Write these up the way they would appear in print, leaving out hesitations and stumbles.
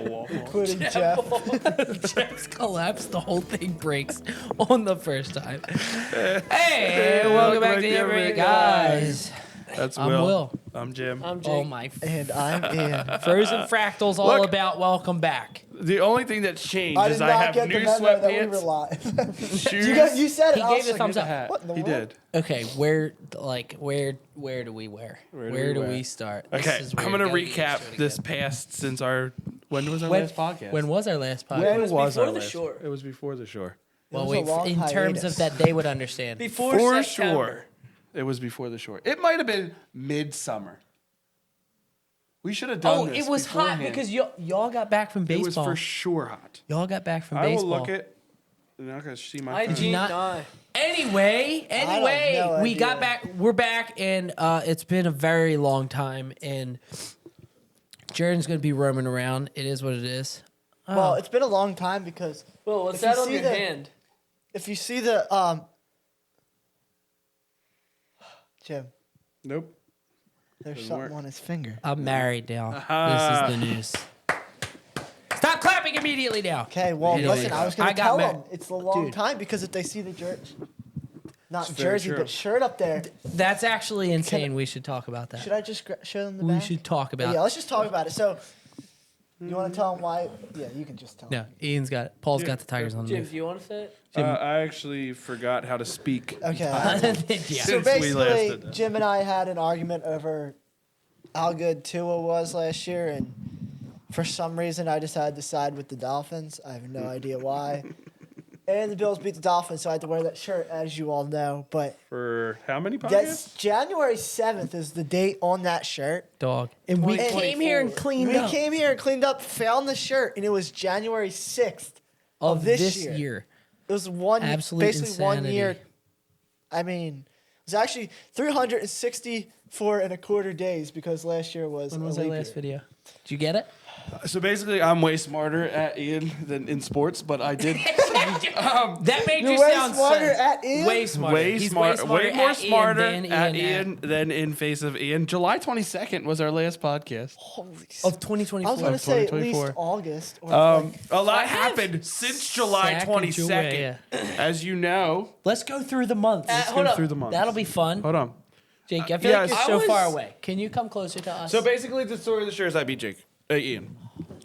waffle. Including Jeff. Jeff's collapsed. The whole thing breaks on the first time. Hey, welcome back to the Everyday Guys. That's I'm Will. Will. I'm Jim. I'm Jake. Oh my! And I'm in. Frozen Fractals, all Look. about welcome back. The only thing that's changed I is did I not have get new the memo that we were sweatpants, live. shoes. you said it. He I gave was a like, thumbs up. hat. What in the He world? did. Okay, where do we wear? Where do we start? This Okay, is I'm weird. gonna Gotta get recap used to it this again. past since our when was our When- last podcast? When was our last podcast? When was was before our the last? shore. It was before the shore. Well, was a wait, long in terms of hiatus. that, they would understand. Before For September. sure. It was before the shore. It might have been midsummer. We should have done Oh, this it was hot beforehand. because y'all got back from it baseball. was for sure hot. Y'all got back from I will baseball. look at. You're not gonna see my I phone. Gene not- I. Anyway, no we idea. got back. We're back, and it's been a very long time. And Jaren's gonna be roaming around. It is what it is. Well, it's been a long time because Well, what's If you that on see your the- hand? if you see the Jim, Nope. there's Doesn't something work. on his finger. I'm married now. Ah. This is the news. Stop clapping immediately now. Okay, well, Anyway, listen, I was I gonna got tell mar- them it's a long Dude. time because if they see the not It's very jersey, true. but shirt up there, That's actually insane. We should talk about that. should I just show them the We back? should talk about. Yeah, let's just talk about it. So, you want to tell them why? Yeah, you can just tell them. No, Ian's got it. Paul's got the Tigers on the Jim, move. do you want to say it? I actually forgot how to speak. Okay. yeah. So Since we basically, last did that. Jim and I had an argument over how good Tua was last year, and for some reason, I decided to side with the Dolphins. I have no idea why. And the Bills beat the Dolphins, so I had to wear that shirt, as you all know. But For how many podcasts? that's January 7th is the date on that shirt. Dog. And we 2024. came here and cleaned We up came here and cleaned up, found the shirt, and it was January 6th of this year. year. It was one, Absolute basically 1 year. insanity. I mean, it was actually 364 and a quarter days because last year was When a was our leap last year. video? Did you get it? So basically, I'm way smarter at Ian than in sports, but I did That made You're you way sound smarter at Ian? Way smarter. way He's smart, way more at smarter Ian at than Ian than in face of Ian. July 22nd was our last podcast. Holy of 2024. I was going to say at 2024. least August. Or A lot I have happened since July Sack and 22nd. Joey, As you know, Let's go through the months. let's hold go up. through the months. That'll be fun. Hold on. Jake, I feel yes. like I you're so was- far away. Can you come closer to us? So basically, the story of the shirt is I beat Jake. Ian.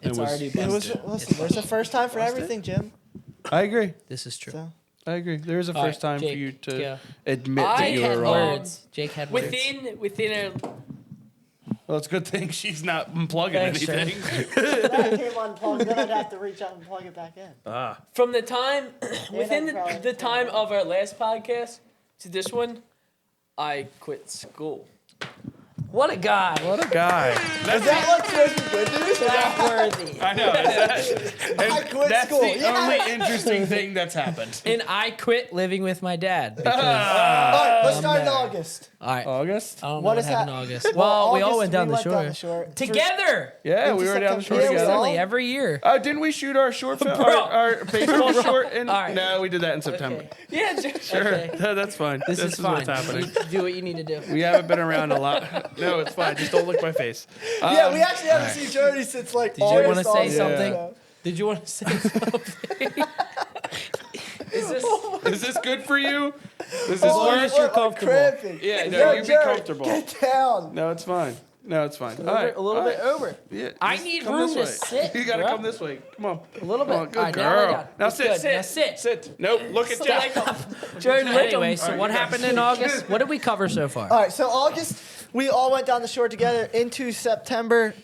it's already it was, busted. listen, there's a first time for everything, Jim. I agree. This is true. So, I agree. There is a All first right, time Jake, for you to go. admit I that you Jake were had wrong. words. Jake had words. Within our Well, it's a good thing she's not unplugging Thanks, anything. if that came unplugged, then I'd have to reach out and plug it back in. from the time within I'd probably- the time of our last podcast to this one, I quit school. What a guy. What a guy. Is that what's supposed to be good news? That worthy. I know. I quit That's school. the Yeah. only interesting thing that's happened. And I quit living with my dad. Because, All right, let's start in married. August. all right. August? I don't know What what is happened in that? August. Well, we all August, went down we the shore. For- Together. Yeah, we Into were down the shore September. Yeah, together. recently, every year. Didn't we shoot our short film, Bro. our baseball short? In, All right. No, we did that in September. Okay. Yeah, Sure, Okay. that's fine. This is what's fine. happening. You do what you need to do. We haven't been around a lot. No, it's fine. Just don't lick my face. Yeah, we actually haven't seen Jody since like Did you August. wanna say also, something? so. Did you want to say something? is this Is this good for you? Is this Oh, worse? you're I'm comfortable. cramping. Yeah, no, Yo, you be Jared, comfortable. Get down. No, it's fine. No, it's fine. All a right. little all bit right. over. Yeah, I just need come room this to way. sit, You gotta bro. come this way. Come on. A little bit. Come on, good All right, now lay girl. down. Now It's sit. good. Sit. Now sit. Sit. Nope. Look at Jeff. Jared, anyway, him. so what happened in August? What did we cover so far? All right, so August, we all went down the shore together into September.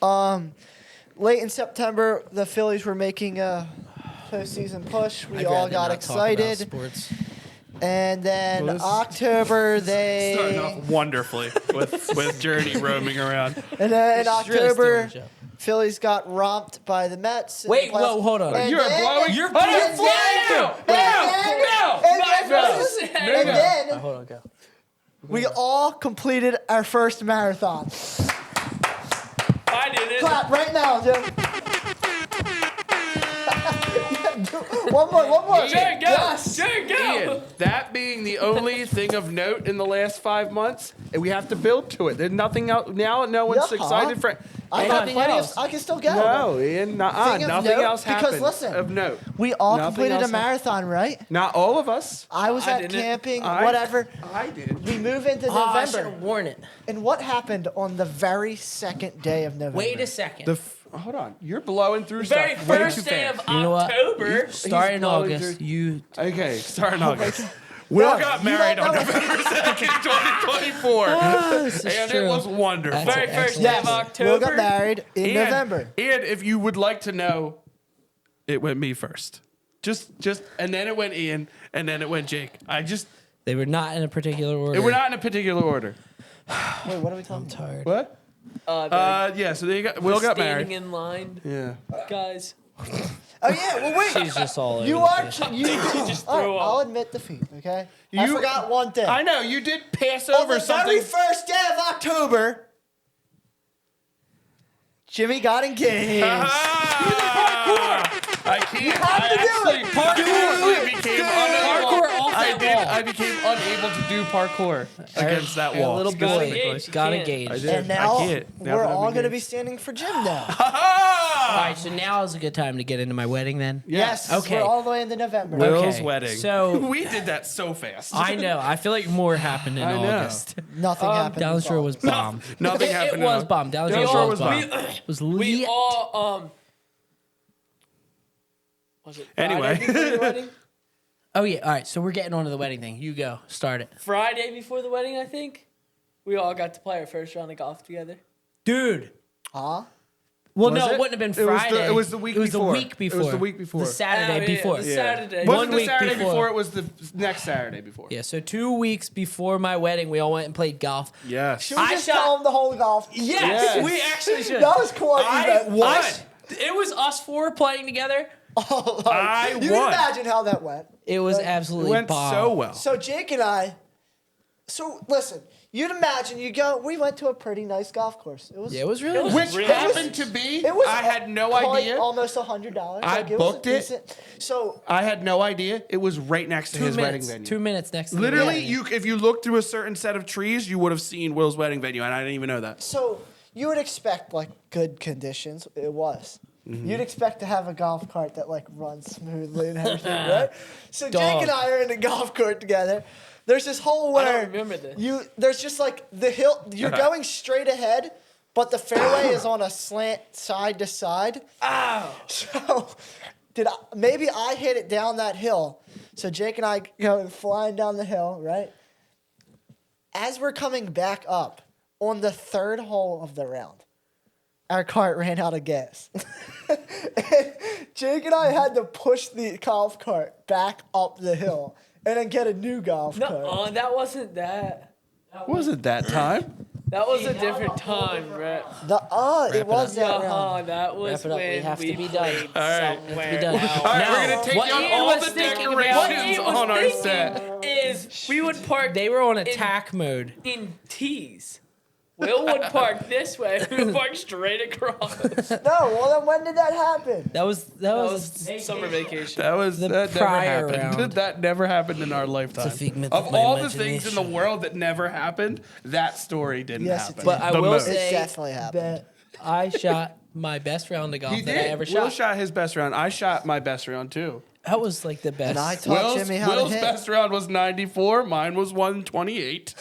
Late in September, the Phillies were making a postseason push. We I'd all rather got not talk about excited. sports. And then Well, this- October, Starting they. off wonderfully with Journey roaming around. And then in This is really October, stealing the show. Phillies got romped by the Mets. in Wait, the playoffs. whoa, hold on. And You're then- blowing. You're Hold on. blowing. No. And then- No. and No. then Hold on, go. we all completed our first marathon. I did it. Clap right now, Jim. one more. Jared, go. Yes. Jared, go. Ian, that being the only thing of note in the last 5 months, and we have to build to it. There's nothing else now. No one's Yeah. excited for. I got Nothing plenty else. of. I can still go. No, Ian, Thing of nothing note, else because happened listen, of note. We all Nothing completed a else happened. marathon, right? Not all of us. I was I at didn't. camping, I- whatever. I did. We move into I should November. have worn it. And what happened on the very second day of November? Wait a second. Hold on, you're blowing through Very stuff way too first day fast. of You know what? October. Start in blowing August. through- You Okay, starting August. Will No, got you married don't on know. November 2nd, 2024. This is And true. it was wonderful. That's Very first day Yes, of Will October. got married in November. And if you would like to know, it went me first. Just, and then it went Ian, and then it went Jake. They were not in a particular order. We're not in a particular order. Wait, what are we I'm talking about? tired. What? Yeah, so they got, We're Will got standing married. in line, Yeah. guys. Oh yeah, well wait. She's just all over You the are. place. You just all right, threw up. I'll admit defeat. Okay. I You- forgot one thing. I know, you did pass On over the something. very first day of October, Jimmy got engaged. I can't. have I to do actually it. parkour became unable. Parkour off I that did. wall. I became unable to do parkour against that A wall. little Got boy engaged, you got can't. engaged. I did. And now I can't. Now we're that I'm all going to engaged. be standing for Jim now. All right, so now is a good time to get into my wedding then. Yes. Okay. We're all the way into November. Will's Okay, wedding. so- we did that so fast. I know. I feel like more happened in I know. August. Nothing happened. Down the shore was bomb. Nothing It happened. was bomb. Down the Down the shore shore was was bomb. bomb. Was We lit. all was it Anyway. Friday before the wedding? Oh yeah. All right. So we're getting on to the wedding thing. You go. Start it, Friday before the wedding, I think. We all got to play our first round of golf together. dude. Huh? Well, Was no, it? it wouldn't have been It was the- Friday. it was the week It was before. the week before. It was the week before. The Saturday Oh, yeah, before. the Saturday. Wasn't One the week Saturday before. before. It was the next Saturday before. Yeah. So 2 weeks before my wedding, we all went and played golf. Yes. Should we I just shot- tell him the whole golf? Yes, Yes. we actually should. That was quite I eventful. won. It was us four playing together. Oh, I you won. can imagine how that went. It was Like, It absolutely went bomb. so well. So Jake and I. So listen, you'd imagine we went to a pretty nice golf course. It was. Yeah, it was really. Which Really? happened to be, It was. I had no quite idea. Almost $100. I Like, booked it. decent. So I had no idea. It was right next to 2 his wedding minutes. venue. 2 minutes next. To the Literally, wedding. if you looked through a certain set of trees, you would have seen Will's wedding venue, and I didn't even know that. So you would expect like good conditions. It was. Mm-hmm. You'd expect to have a golf cart that like runs smoothly and everything, right? So Jake Dog. and I are in a golf cart together. There's this hole I don't where remember this. there's just like the hill. You're going straight ahead, but the fairway is on a slant side to side. Ow. So maybe I hit it down that hill. So Jake and I go flying down the hill, right? As we're coming back up on the third hole of the round, our cart ran out of gas. And Jake and I had to push the golf cart back up the hill and then get a new golf cart. No, that wasn't that. Was it that time? That was a different time, Brett. It was that round. That was Wrap it up. We when have to we be done. played All right. somewhere be done. else. All right, Now, we're gonna take what down Ian all was the thinking about- What decorations Ian was on our thinking set. is we would park They were on attack mode. in T's. Will would park this way. We would park straight across. No, well then when did that happen? That was That was summer vacation. That was The that never prior happened. round. That never happened in our lifetime. It's a figment Of of my all the things in the imagination. world that never happened, that story didn't Yes, happen. it But I The will most. say It definitely happened. that I shot my best round of golf he that I did. ever Will shot. shot his best round. I shot my best round too. That was like the best. And I taught Jimmy how Will's to hit. best round was 94. Mine was 128.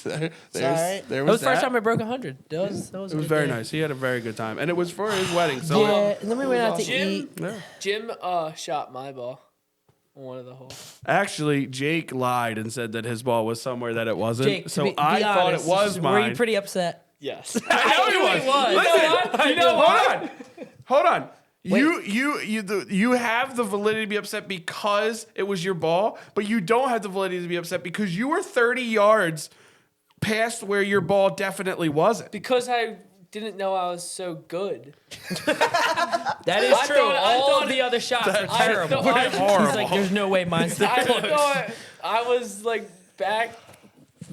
So all right. there that was the first that. time I broke 100. That was It was a good very day. nice. He had a very good time, and it was for his wedding. So Yeah, and then we went out to Jim, eat. yeah. Jim shot my ball on one of the holes. Actually, Jake lied and said that his ball was somewhere that it wasn't. Jake, so be I thought honest, it was were mine. you pretty upset? Yes. I know he was. Listen, You know what? Hold on. You have the validity to be upset because it was your ball, but you don't have the validity to be upset because you were 30 yards past where your ball definitely wasn't. Because I didn't know I was so good. That is I true. thought- I All thought- of the other shots were I terrible. thought- He's like, there's no way mine's that I close. thought I was like back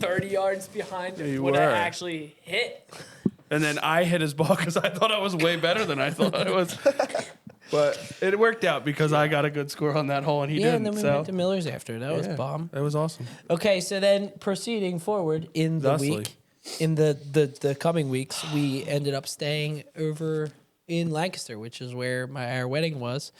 30 yards behind you when were. I actually hit. And then I hit his ball because I thought I was way better than I thought I was. But it worked out because I got a good score on that hole and he Yeah, didn't. and then we so went to Miller's after. That was bomb. That was awesome. Okay, so then proceeding forward in the Thusly. week, in the coming weeks, we ended up staying over in Lancaster, which is where our wedding was.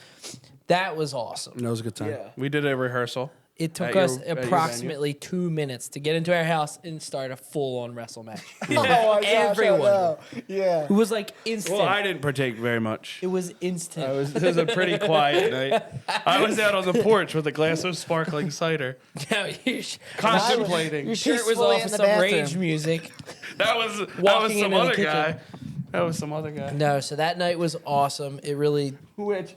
That was awesome. That was a good time. Yeah. We did a rehearsal. It took At us your venue? approximately 2 minutes to get into our house and start a full-on wrestle match. Oh my gosh, I Everyone. know. Yeah. It was like instant. Well, I didn't partake very much. It was instant. It was a pretty quiet night. I was out on the porch with a glass of sparkling cider, Yeah, contemplating. your shirt was Peacefully off in with the some bathroom. rage music. That was Walking some into the other kitchen. guy. That was some other guy. No, so that night was awesome. It really. Which,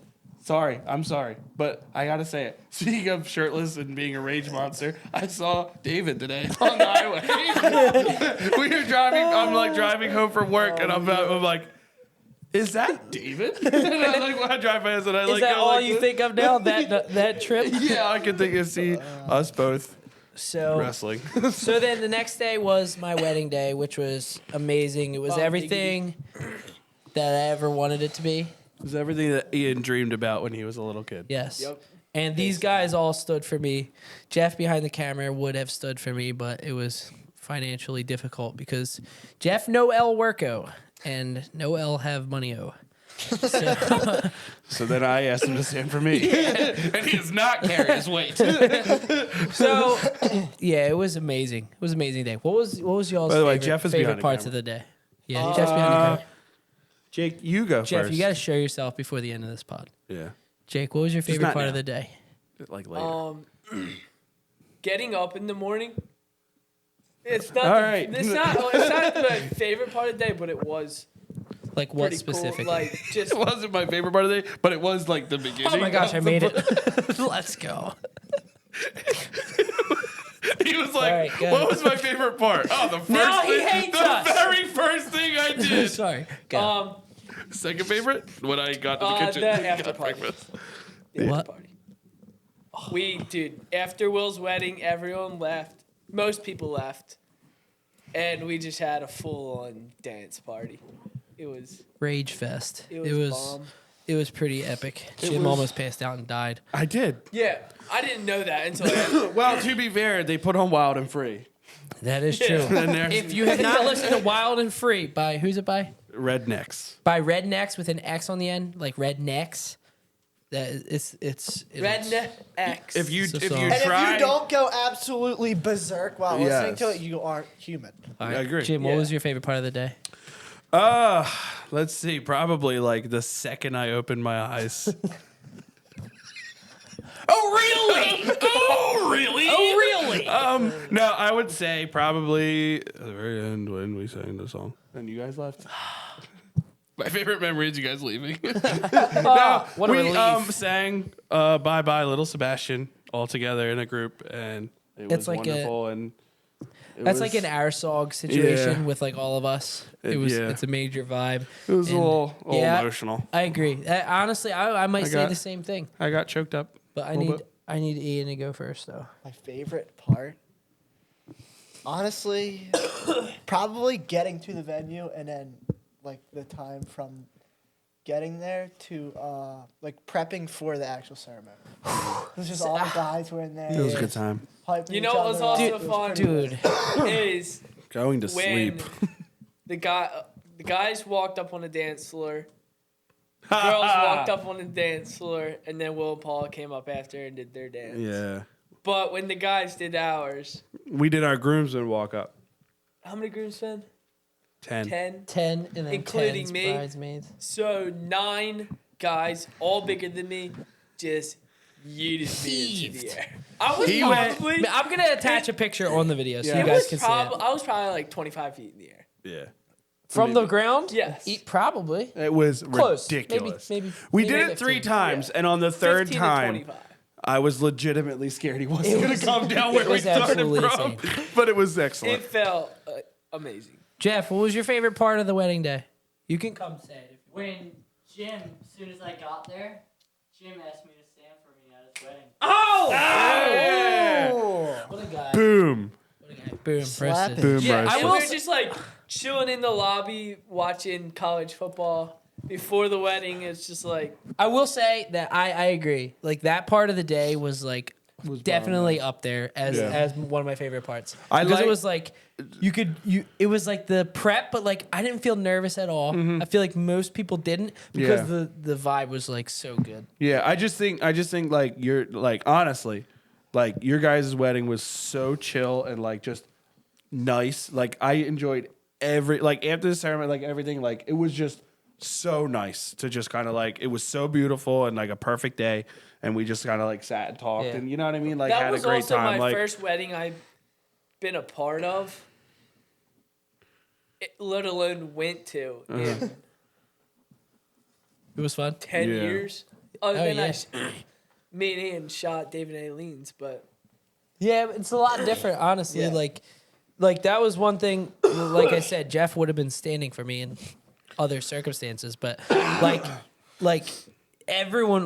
I'm sorry, but I gotta say it. Speaking of shirtless and being a rage monster, I saw David today on the highway. We were driving. I'm like driving home from work, and I'm like, "Is that David?" And I like when I drive past, and I Is like that go all like you this. think of now? That trip? Yeah, I can think of see us both So wrestling. So then the next day was my wedding day, which was amazing. It was everything that I ever wanted it to be. It was everything that Ian dreamed about when he was a little kid. Yes. Yep. And these guys all stood for me. Jeff behind the camera would have stood for me, but it was financially difficult because Jeff no El Worko and no El have money-o. So then I asked him to stand for me, and he does not carry his weight. So yeah, it was amazing. It was an amazing day. What was y'all's By the way, favorite, Jeff is behind favorite the parts camera. of the day? Yeah, Jeff's behind the camera. Jake, you go Jeff, first. you got to show yourself before the end of this pod. Yeah, Jake, what was your favorite not part now. of the day? like later. Getting up in the morning. It's not. All right. It's not my favorite part of the day, but it was Like what pretty specifically? cool. Like just It wasn't my favorite part of the day, but it was like the beginning. Oh my gosh, of I the made book. it. Let's go. He was like, All right, go. "What was my favorite part?" Oh, the first Now he thing, hates the us. very first thing I did. Sorry. Go. Second favorite when I got to the kitchen. the and after got party. breakfast. What? Party. Dude, after Will's wedding, everyone left. Most people left. And we just had a full-on dance party. It was Rage Fest. it was, bomb. It was pretty epic. Jim almost passed out and died. I did. Yeah, I didn't know that until after. Well, to be fair, they put on Wild and Free. That is true. And there's If you have not listened to Wild and Free by who's it by? Rednecks. By Rednecks with an X on the end, like Rednecks. That it's Redneck X. If you It's a if song. you And try, if you don't go absolutely berserk while listening to Yes. it, you aren't human. All I agree. Jim, what Yeah. was your favorite part of the day? let's see, probably like the second I opened my eyes. Oh really? Oh, really? Oh really? No, I would say probably at the very end when we sang the song and you guys left. My favorite memory is you guys leaving. What a We relief. sang "Bye Bye Little Sebastian" all together in a group, and it was It's like wonderful. And it That's was, like an our song situation Yeah. with like all of us. Yeah. It's a major vibe. It was a And- little yeah. emotional. I agree. Honestly, I might say got- the same thing, I got choked up. but I Little need bit. I need Ian to go first though. My favorite part? Honestly, probably getting to the venue and then like the time from getting there to like prepping for the actual ceremony. It was just all the guys were in there. It was a good time. hyping You know each what was other up. also It was fun? pretty good. Dude, is Going to when sleep. the guys walked up on the dance floor. Girls walked up on the dance floor, and then Will and Paul came up after and did their dance. Yeah, But when the guys did ours, we did our groomsmen walk up. how many groomsmen? 10. 10. 10 and then Including 10's me. bridesmaids. So 9 guys, all bigger than me, just yeeted me into the air. I was He went- probably. I'm gonna attach a picture on the video so Yeah. you It guys was can see I it. was probably like 25 feet in the air. Yeah. From the ground? Yes. Probably. It was Close. ridiculous. Maybe we maybe did it 3 15. times, and on the third 15 to time, 25. I was legitimately scared he wasn't going to come down where it we was started absolutely from. insane. But it was It excellent. felt amazing. Jeff, what was your favorite part of the wedding day? You can come say it. When Jim, as soon as I got there, Jim asked me to stand for me at his wedding. Oh! Yeah. What a guy. Boom. What a guy. Boom. Slap Roasted. it. Boom, Yeah, Bryce. I and will we were s- just like chilling in the lobby watching college football. before the wedding, it's just like I will say that I agree. Like that part of the day was like Was definitely up there as Yeah. as one of my favorite parts. I Because like- it was like it was like the prep, but like I didn't feel nervous at all. I feel like most people didn't because Yeah. the vibe was like so good. Yeah, I just think like you're like honestly, like your guys' wedding was so chill and like just nice. Like I enjoyed after the ceremony, like everything, like it was just so nice to just kind of like it was so beautiful and like a perfect day, and we just kind of like sat and talked Yeah. and you know what I mean, like that had was a great also time. my Like first wedding I've been a part of, let alone went to in It was fun. 10 Yeah. years. Other Oh, than yeah. me and Ian shot David and Aileen's, but Yeah, it's a lot different, honestly. Yeah. Like that was one thing. Like I said, Jeff would have been standing for me in other circumstances, but like everyone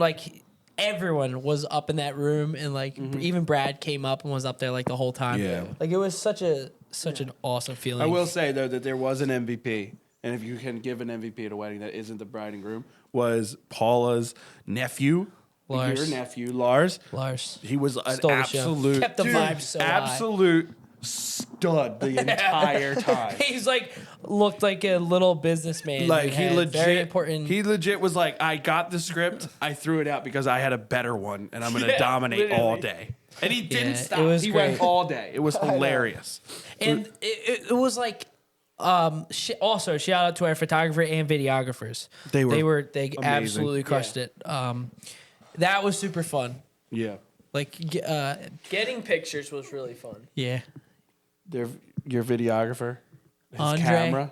was up in that room, and like even Brad came up and was up there like the whole time. Yeah. Like it was such an awesome feeling. I will say though that there was an MVP, and if you can give an MVP at a wedding that isn't the bride and groom, was Paula's nephew. Lars. Your nephew, Lars. Lars. He was an Stole the show. absolute Kept the vibe so high. absolute stud the entire time. He's like looked like a little businessman. Like who he had legit, very important. he legit was like, I got the script, I threw it out because I had a better one, and I'm gonna Yeah, dominate all literally. day. And he didn't Yeah, stop. it was He went great. all day. It was hilarious. And it was like, also shout out to our photographer and videographers. They were they amazing. absolutely crushed it. That was super fun. Yeah, Like, getting pictures was really fun. yeah. your videographer, his Andre? camera.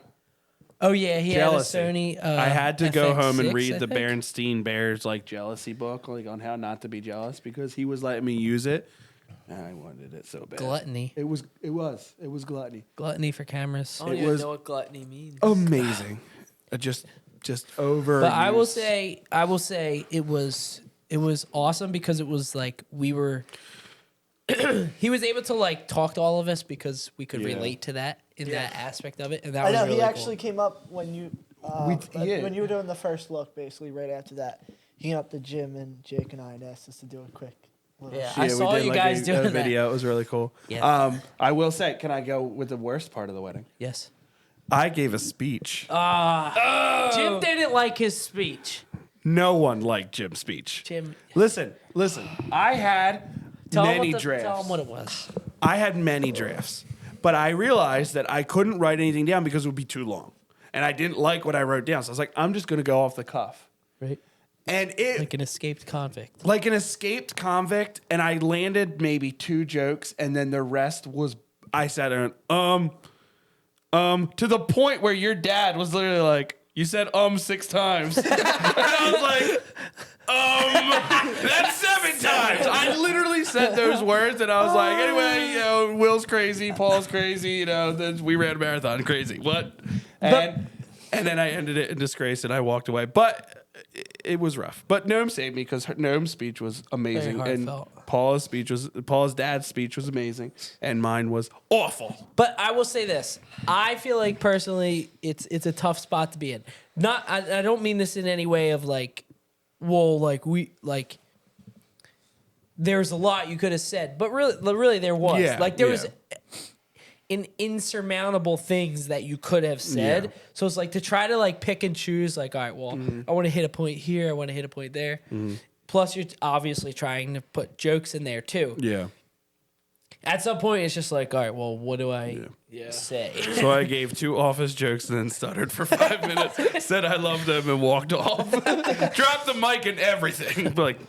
Oh yeah, he Jealousy. had a Sony. I had to go home and FX6, read I the think. Berenstein Bears like jealousy book, like on how not to be jealous, because he was letting me use it, and I wanted it so bad. Gluttony. It was gluttony. Gluttony for cameras. I don't It even was- know what gluttony means. Amazing. Just over. But I will say it was awesome because it was like we were. He was able to like talk to all of us because we could Yeah. relate to that in that aspect of it, and that I was know really he cool. actually came up when you yeah. when you were doing the first look, basically right after that. He came up to Jim and Jake and I and asked us to do a quick little Yeah. Yeah, I we saw did, you like, guys a doing that. video. It was really cool. Yeah. I will say, can I go with the worst part of the wedding? Yes. I gave a speech. Jim didn't like his speech. No one liked Jim's speech. Jim, Listen. I had tell many him drafts. Tell him what it was. I had many drafts, but I realized that I couldn't write anything down because it would be too long, and I didn't like what I wrote down. So I was like, I'm just going to go off the cuff, Right. and it Like an escaped convict. like an escaped convict, and I landed maybe 2 jokes, and then the rest was I said to the point where your dad was literally like, you said 6 times. And I was like, that's 7 times. I literally said those words, and I was like, anyway, you know, Will's crazy, Paul's crazy, you know, then we ran a marathon, crazy. What? And then I ended it in disgrace, and I walked away. But it was rough. But Noam saved me because Noam's speech was amazing, Very and heartfelt. Paul's dad's speech was amazing, and mine was awful. But I will say this: I feel like personally, it's a tough spot to be in. Not, I don't mean this in any way of like, well, like there's a lot you could have said, but really there was. Yeah, Like there was yeah. an insurmountable things that you could have said. Yeah. So it's like to try to like pick and choose. Like, all right, well, I want to hit a point here. I want to hit a point there. Plus, you're obviously trying to put jokes in there too. Yeah. At some point, it's just like, all right, well, what do I Yeah. say? So I gave 2 office jokes and then stuttered for 5 minutes, said I loved them, and walked off. Dropped the mic and everything. Like,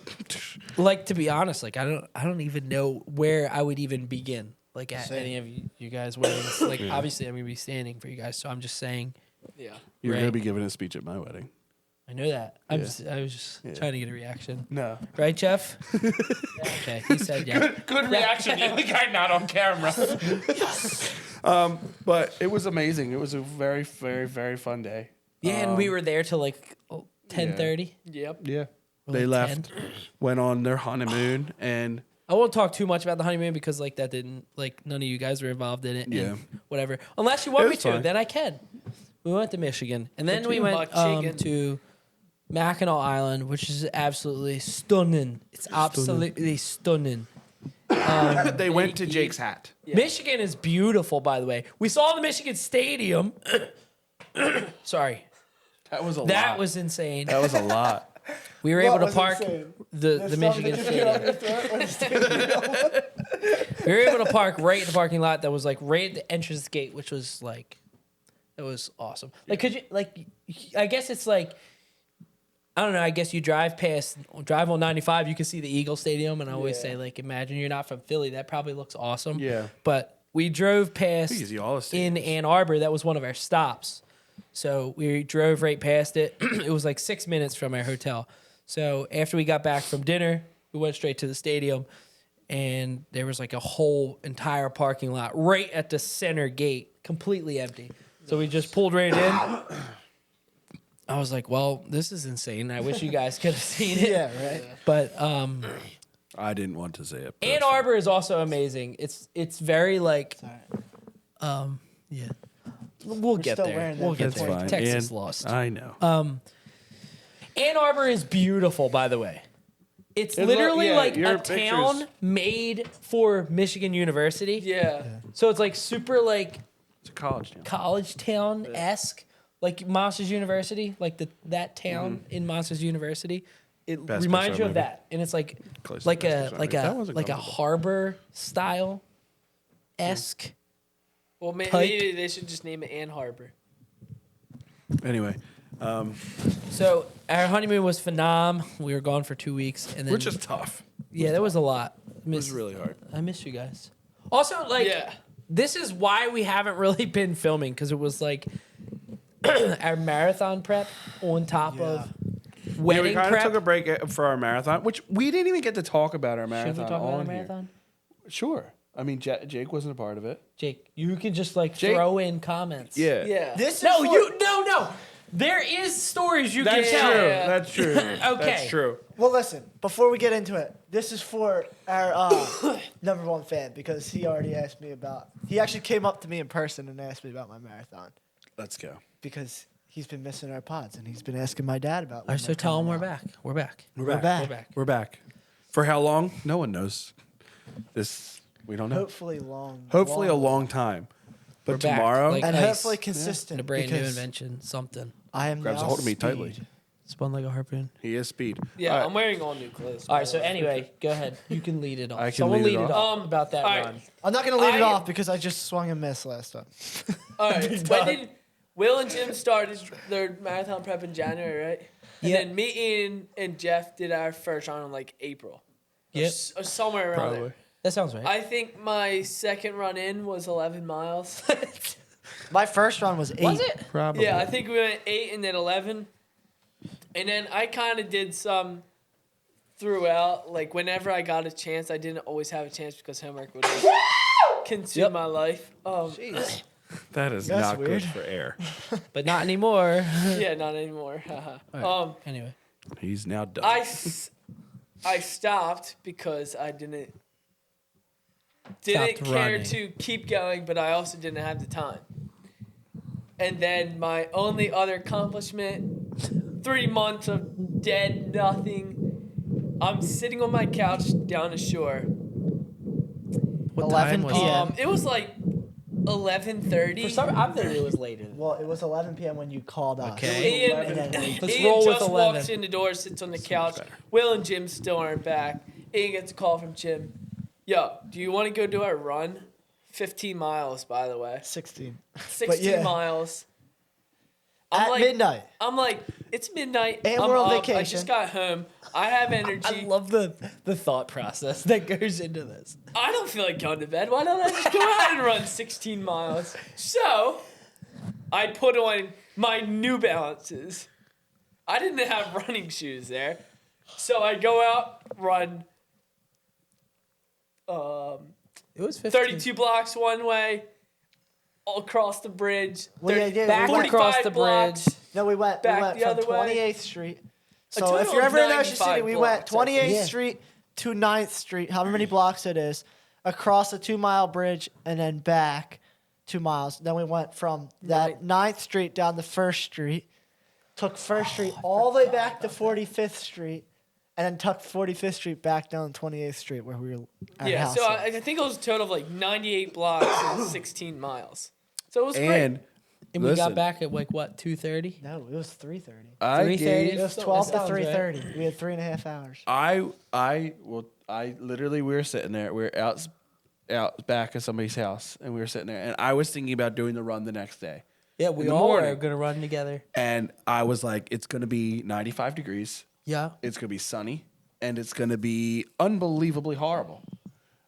Like, to be honest, like I don't even know where I would even begin. Like at any of you guys' weddings. Like obviously I'm gonna be standing for you guys, so I'm just saying. Yeah. you're Right. going to be giving a speech at my wedding. I know that. I was just trying to get a reaction. No. Right, Jeff? Okay, he said yeah. Good reaction. The only guy not on camera. But it was amazing. It was a very, very, very fun day. Yeah, and we were there till like 10:30. Yep. Yeah. They like left, went on their honeymoon, and I won't talk too much about the honeymoon because like that didn't like none of you guys were involved in it. Yeah. And whatever. Unless you want It me was to, fine. then I can. We went to Michigan, and then we to went Michigan. to Mackinac Island, which is absolutely stunning. It's absolutely stunning. They went to Jake's hat. Yeah. Michigan is beautiful, by the way. We saw the Michigan Stadium. Sorry. That was a lot. That was insane. That was a lot. We were What able to was park insane? the Michigan Stadium. We were able to park right in the parking lot that was like right at the entrance gate, which was like, it was awesome. Like, could you, like, I guess it's like, I don't know, I guess you drive on 95, you can see the Eagle Stadium. And I always say, like, imagine you're not from Philly. That probably looks awesome. Yeah. But we drove past Easy, all the in stadiums. Ann Arbor. That was one of our stops. So we drove right past it. It was like 6 minutes from our hotel. So after we got back from dinner, we went straight to the stadium. And there was like a whole entire parking lot right at the center gate, completely empty. So we just pulled right in. I was like, well, this is insane. I wish you guys could have seen it. Yeah, right. But I didn't want to say it. but Ann that's Arbor is also amazing. It's very like, yeah. We'll get still there. wearing We'll that get That's there. fine. Texas And lost. I know. Ann Arbor is beautiful, by the way. It's It literally yeah, like your a town pictures- made for Michigan University. Yeah. So it's like super like It's a college town. college town esque, like Monsters University, like that town in Monsters University. It Best reminds Pixar you of movie. that, and it's like Close to like the best a Pixar like movie. a That wasn't like a comfortable. harbor style esque. Well, Type. maybe they should just name it Ann Harbor. Anyway, So our honeymoon was phenom. We were gone for 2 weeks, and then which is tough. yeah, that was a lot. It was really hard. I miss you guys. Also, like, Yeah. this is why we haven't really been filming, because it was like our marathon prep on top of Yeah, wedding we kind of prep. took a break for our marathon, which we didn't even get to talk about our Should marathon we talk about on our here. marathon? Sure. I mean, Jake wasn't a part of it. Jake, you can just like Jake- throw in comments. Yeah. Yeah. This is No, for- no. There is stories you That's can true. tell. Yeah. That's true. That's true. Well, listen. Before we get into it, this is for our number one fan because he already asked me about. He actually came up to me in person and asked me about my marathon Let's go. because he's been missing our pods and he's been asking my dad about. All right, so tell them we're back. We're back. We're back. We're back. We're back. For how long? No one knows. We don't know. Hopefully long. Hopefully a long time. But We're back. tomorrow, Like and ice. hopefully consistent. A brand new because invention. Something. I am grabs a now hold of me speed. tightly. Spun like a harpoon. He is speed. Yeah, All right. I'm wearing all new clothes. All right, so anyway, go ahead. You can lead it off. I can Someone lead it lead it off. off about that all right. run. I'm not gonna lead it I- off because I just swung and missed last time. All right. When did Will and Jim started their marathon prep in January, right? And Yeah. then me, Ian, and Jeff did our first run in like April. Or Yep. or somewhere around Probably. there. That sounds right. I think my second run in was 11 miles. My first run was 8. Was it? Probably. Yeah, I think we went 8 and then 11. And then I kind of did some throughout. Like, whenever I got a chance, I didn't always have a chance because homework would consume Yep. my life. Jeez. That is That's not weird. good for air. But not anymore. Yeah, not anymore. Anyway. He's now done. I stopped because I didn't Stopped care running. to keep going, but I also didn't have the time. And then my only other accomplishment, 3 months of dead nothing. I'm sitting on my couch down the shore. What 11 time was p.m. it? It was like 11:30. For some, I thought it was later. Well, it was 11 p.m. when you called us. Okay. Ian, And then Let's Ian roll with just 11. walks in the door, sits on the couch. better. Will and Jim still aren't back. Ian gets a call from Jim. Yo, do you want to go do our run? 15 miles, by the way. 16. 16 yeah. miles. At midnight. I'm like, it's midnight. And I'm we're on up. I vacation. just got home. I have energy. I love the thought process that goes into this. I don't feel like going to bed. Why don't I just go out and run 16 miles? So, I put on my New Balances. I didn't have running shoes there. So, I go out, run It was 15. 32 blocks one way, all across the bridge. Well, yeah, yeah, back we went- across 45 the blocks. bridge. No, we went Back the from other way. 28th Street. A So total if you're of ever in Ocean 95 City, we went blocks, I 28th think. Yeah. Street to 9th Street, however many blocks it is, across a 2-mile bridge, and then back 2 miles. Then we went from that 9th Street down to 1st Street, took First Street all the way back to 45th Street, and then tucked 45th Street back down 28th Street where we were. Our Yeah, house so was. I think it was a total of like 98 blocks and 16 miles. So it was great. And And we listen, got back at like what, 2:30? No, it was 3:30. I 3:30? gave, It was That 12 to sounds right. 3:30. We had 3.5 hours. I literally, we were sitting there. We were out back at somebody's house, and we were sitting there, and I was thinking about doing the run the next day. Yeah, we In the all morning. were gonna run together. And I was like, it's gonna be 95 degrees. Yeah. It's gonna be sunny, and it's gonna be unbelievably horrible.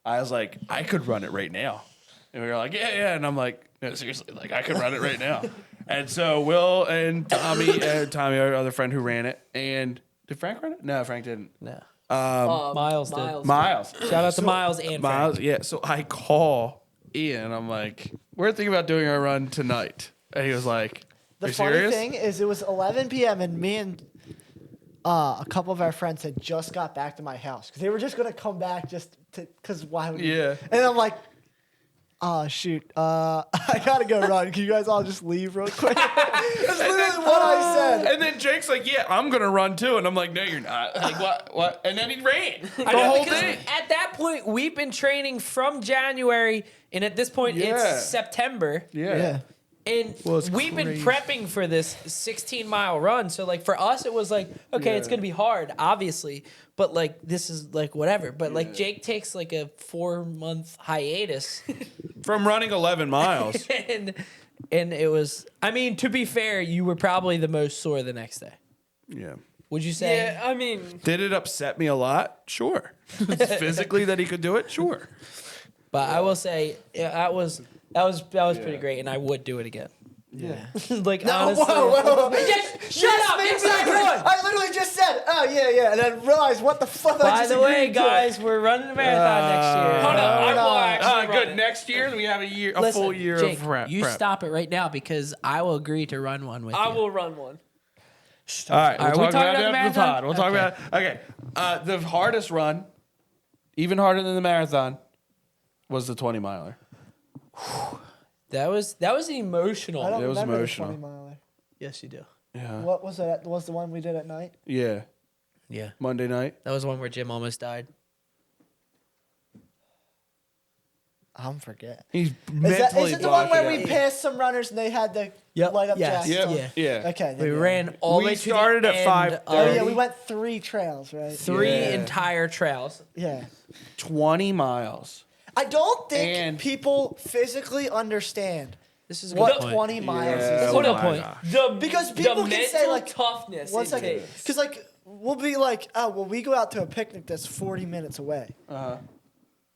I was like, I could run it right now, and we were like, yeah, and I'm like, no, seriously, like I could run it right now. And so Will and Tommy, our other friend who ran it, and did Frank run it? No, Frank didn't. No. Miles did. Miles. Shout out to Miles and Miles, Frank. yeah. So I call Ian. I'm like, we're thinking about doing our run tonight, and he was like, The "Are you funny serious?" thing is, it was 11 p.m. and me and a couple of our friends had just got back to my house because they were just gonna come back just to because why would we? Yeah. And I'm like, oh shoot, I gotta go run. Can you guys all just leave real quick? That's literally what I said. And then Jake's like, "Yeah, I'm gonna run too," and I'm like, "No, you're not." Like, what? And then he ran the I know, whole because thing. at that point we've been training from January, and at this point Yeah. it's September, Yeah. and Well, it's we've been crazy. prepping for this 16-mile run. So like for us, it was like, okay, it's Yeah. gonna be hard, obviously, but like this is like whatever. But like Yeah. Jake takes like a 4-month hiatus, From running 11 miles. and it was. I mean, to be fair, you were probably the most sore the next day. Yeah. Would you say? Yeah, I mean, Did it upset me a lot? Sure. Physically that he could do it? Sure. But I will say, yeah, that was pretty great, and I would do it again. Yeah. Like No, honestly, whoa. Just shut Yes, up. maybe It's not I good. I literally just said, oh yeah, and then realized what the fuck. I By just the way, agreed to. guys, we're running a marathon next year. hold on, I no. will actually run Good. it. Next year we have a Listen, full year Jake, of prep. you stop it right now because I will agree to run one with I you. will run one. All right, Are we we'll talk talking about it about the after the marathon? pod. We'll talk about it. Okay. The hardest run, even harder than the marathon, was the 20 miler. That was emotional. I don't It was remember emotional. the 20 miler. Yes, you do. Yeah. What was it? Was the one we did at night? Yeah. Yeah, Monday night. that was one where Jim almost died. I'm forgetting. He's Is mentally it the one where blocking we it. passed some runners and they had the Yep. light up Yes. jackets? Yeah. on? Yeah. Okay. We then, yeah. ran all the We way to started the at end 5:30. Oh of yeah, we went 3 trails, right? 3 Yeah. entire trails. Yeah. 20 miles. I don't think And- people physically understand This is a good what point. 20 miles Yeah. is. Hold Oh on, my point. God. The Because the people can say, mental like, toughness. One it second. takes. Because like we'll be like, oh well, we go out to a picnic that's 40 minutes away. Uh-huh.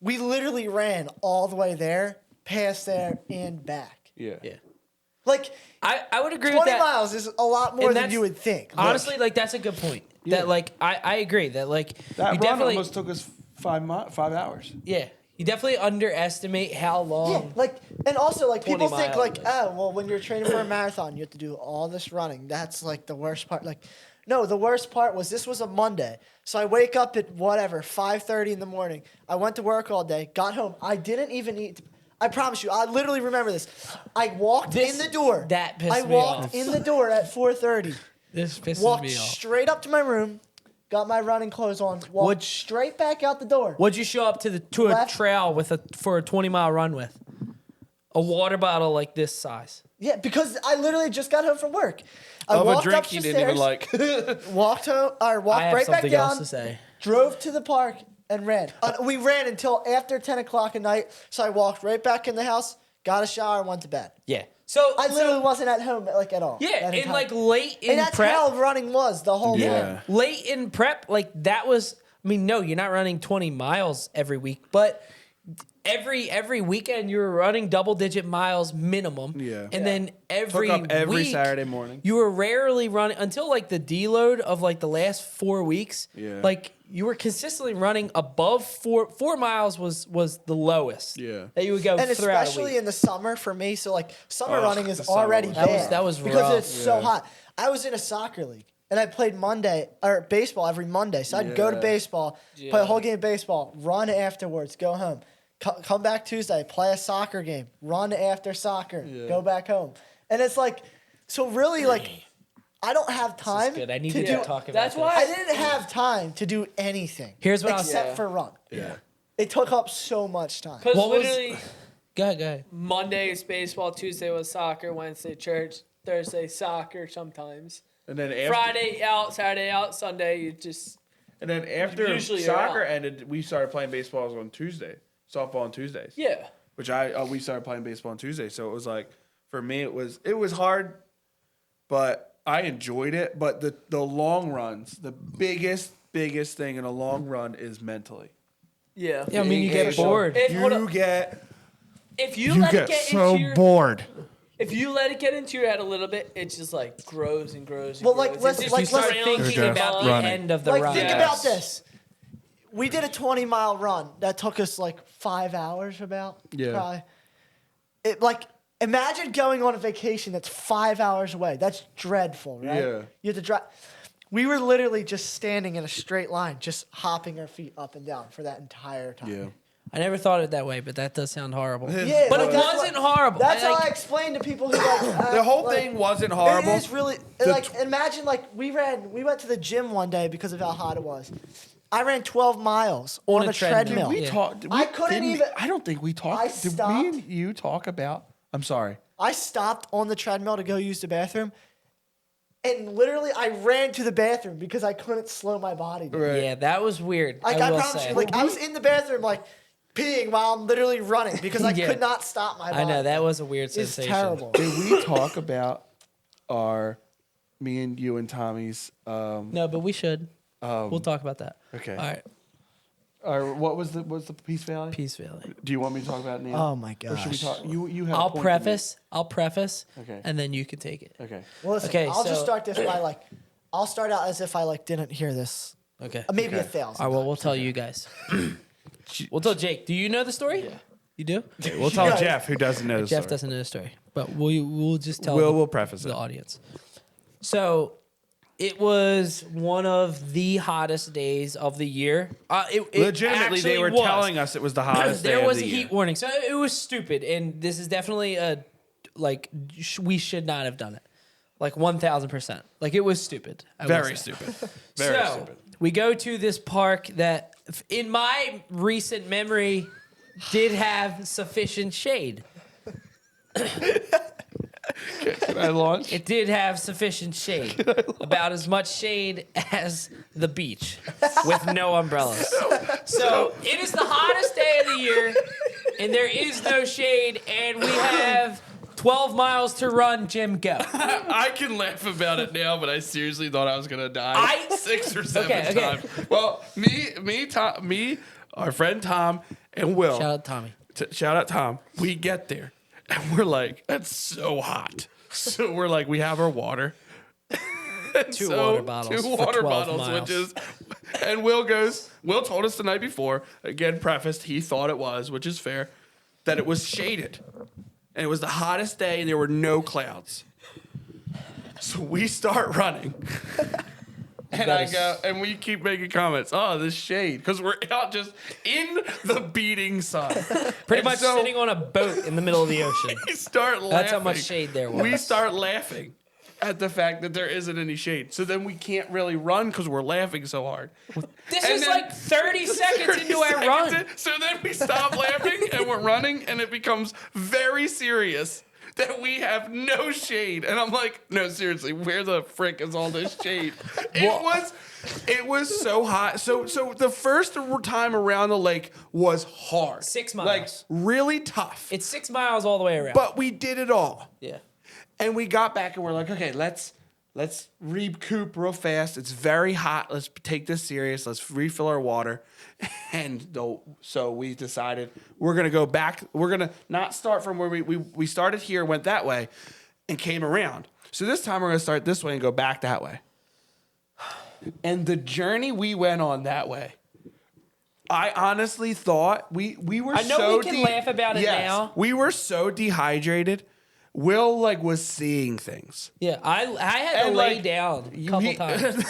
We literally ran all the way there, past there, and back. Yeah. Yeah. Like I would agree 20 with that. miles is a lot more And than that's- you would think. Honestly, like that's a good point. Yeah. That like I agree that like That you run definitely almost took us 5 hours. yeah you definitely underestimate how long. Yeah, like, and also like 20 people think miles like, is. oh, well, when you're training for a marathon, you have to do all this running. That's like the worst part. Like, no, the worst part was this was a Monday, so I wake up at whatever 5:30 in the morning. I went to work all day, got home. I didn't even eat. I promise you, I literally remember this. I walked in the door. that pissed I me walked off. in the door at 4:30. This pisses Walked me off. straight up to my room, got my running clothes on, walked Would- straight back out the door. What'd you show up to a Left. trail with for a 20-mile run with? A water bottle like this size. Yeah, because I literally just got home from work. I Of a walked drink up he the didn't even stairs, like. walked home, or I walked have right back something else down, to say. drove to the park, and ran. We ran until after 10 o'clock at night, so I walked right back in the house, got a shower, and went to bed. Yeah. So I literally wasn't at home like at all. yeah, that and entire- like late in and that's prep. how running was the whole Yeah. time. Late in prep, like that was. I mean, no, you're not running 20 miles every week, but every weekend you were running double-digit miles minimum. Yeah. And then every Took up every week, Saturday morning. you were rarely running until like the deload of like the last 4 weeks. Yeah. Like you were consistently running above 4 miles was the lowest. Yeah. That you would go And throughout a especially week. in the summer for me, so like summer Ugh, running is the summer already was bad. That was because rough. it's so Yeah. hot. I was in a soccer league and I played baseball every Monday. So I'd go to Yeah. baseball, play a whole game of baseball, run afterwards, go home. Come back Tuesday, play a soccer game, run after soccer, go back home. And it's like, so really like I don't have This time is good. I need to to do. talk about That's this. why I didn't have time to do anything. Here's what I'll except say. for run. Yeah. It took up so much time. Because What was- literally Go ahead. Monday is baseball, Tuesday was soccer, Wednesday church, Thursday soccer sometimes. And then after, Friday out, Saturday out, Sunday you just and then after Usually you're soccer out. ended, we started playing baseballs on Tuesday, softball on Tuesdays. yeah. Which we started playing baseball on Tuesday, so it was like for me it was hard, but I enjoyed it. But the long runs, the biggest thing in a long run is mentally. Yeah. Yeah, I mean, you get bored. If, hold up. If you let it get into your bored. if you let it get into your head a little bit, it just like grows and grows and Well, grows. like, It let's- just like, You start let's- thinking Just about the running. end of the Like, run. think Yes. about this. We did a 20-mile run that took us like 5 hours about. Yeah. Probably. It like imagine going on a vacation that's 5 hours away. That's dreadful, right? Yeah. You have to drive. We were literally just standing in a straight line, just hopping our feet up and down for that entire time. Yeah. I never thought of it that way, but that does sound horrible. Yeah, But like, it that's wasn't what- horrible. That's how like, I explain to people who like The whole like, thing wasn't horrible. It is really like imagine like we went to the gym one day because of how hot it was. I ran 12 miles on a treadmill. We Yeah. talked. I couldn't even- I don't think we talked. I Did me stopped. and you talk about? I'm sorry. I stopped on the treadmill to go use the bathroom, and literally I ran to the bathroom because I couldn't slow my body down. Right. Yeah, that was weird. Like I I will promise say. you, like I was in the bathroom like peeing while I'm literally running because I Yeah. could not stop my body. I know that was a weird It's sensation. terrible. Did we talk about me and you and Tommy's? No, but we should. We'll talk about that. Okay. All right. What was the Peace Valley? Peace Valley. Do you want me to talk about it now? Oh my Or should we gosh. talk? You have. a I'll point to preface. Okay. And then you can take it. make. Okay. Well, listen, Okay, I'll just so- start this by like I'll start out as if I like didn't hear this. Okay. Maybe Okay. 1,000. All right. Well, we'll tell you guys. We'll tell Jake. Do you know the story? Yeah. You do? We'll tell Yeah. Jeff, who doesn't know. Jeff doesn't know the story, but we'll just tell We'll preface the it. audience. So, it was one of the hottest days of the year. It Legitimately, they actually were was. telling us it was the hottest day There of was the a year. heat warning, so it was stupid. And this is definitely we should not have done it. Like 1,000%. Like it was stupid. I will Very say. stupid. Very So stupid. we go to this park that, in my recent memory, did have sufficient shade. Can I launch? It did have sufficient shade, about as much shade as the beach, with no umbrellas. So it is the hottest day of the year, and there is no shade, and we have 12 miles to run. Jim, go. I can laugh about it now, but I seriously thought I was gonna die 6 or 7 Okay. times. Well, me, our friend Tom, and Will. Shout out Tommy. Shout out Tom. We get there, and we're like, "That's so hot." So we're like, we have our water. And Two water bottles Two for water 12 bottles, miles. which is. And Will told us the night before. Again, prefaced, he thought it was, which is fair, that it was shaded. And it was the hottest day, and there were no clouds. So we start running. And That I is- go, and we keep making comments. Oh, this shade. Because we're out just in the beating sun. Pretty And much so sitting on a boat in the middle of the ocean. we start laughing. That's how much shade there was. We start laughing at the fact that there isn't any shade. So then we can't really run because we're laughing so hard. This And is then- like 30 seconds 30 into our seconds run. in- So then we stop laughing and we're running, and it becomes very serious that we have no shade. And I'm like, no, seriously, where the frick is all this shade? It was so hot. So the first time around the lake was hard. 6 miles. Like really tough. It's 6 miles all the way around. But we did it all. yeah. And we got back and we're like, okay, let's recoup real fast. It's very hot. Let's take this serious. Let's refill our water. And so we decided we're gonna go back. We're gonna not start from where we started here, went that way, and came around. So this time we're gonna start this way and go back that way. And the journey we went on that way, I honestly thought we were. I know so we can laugh about it now. We were so dehydrated. Will was seeing things. Yeah, I had to And, lay like, down a couple times.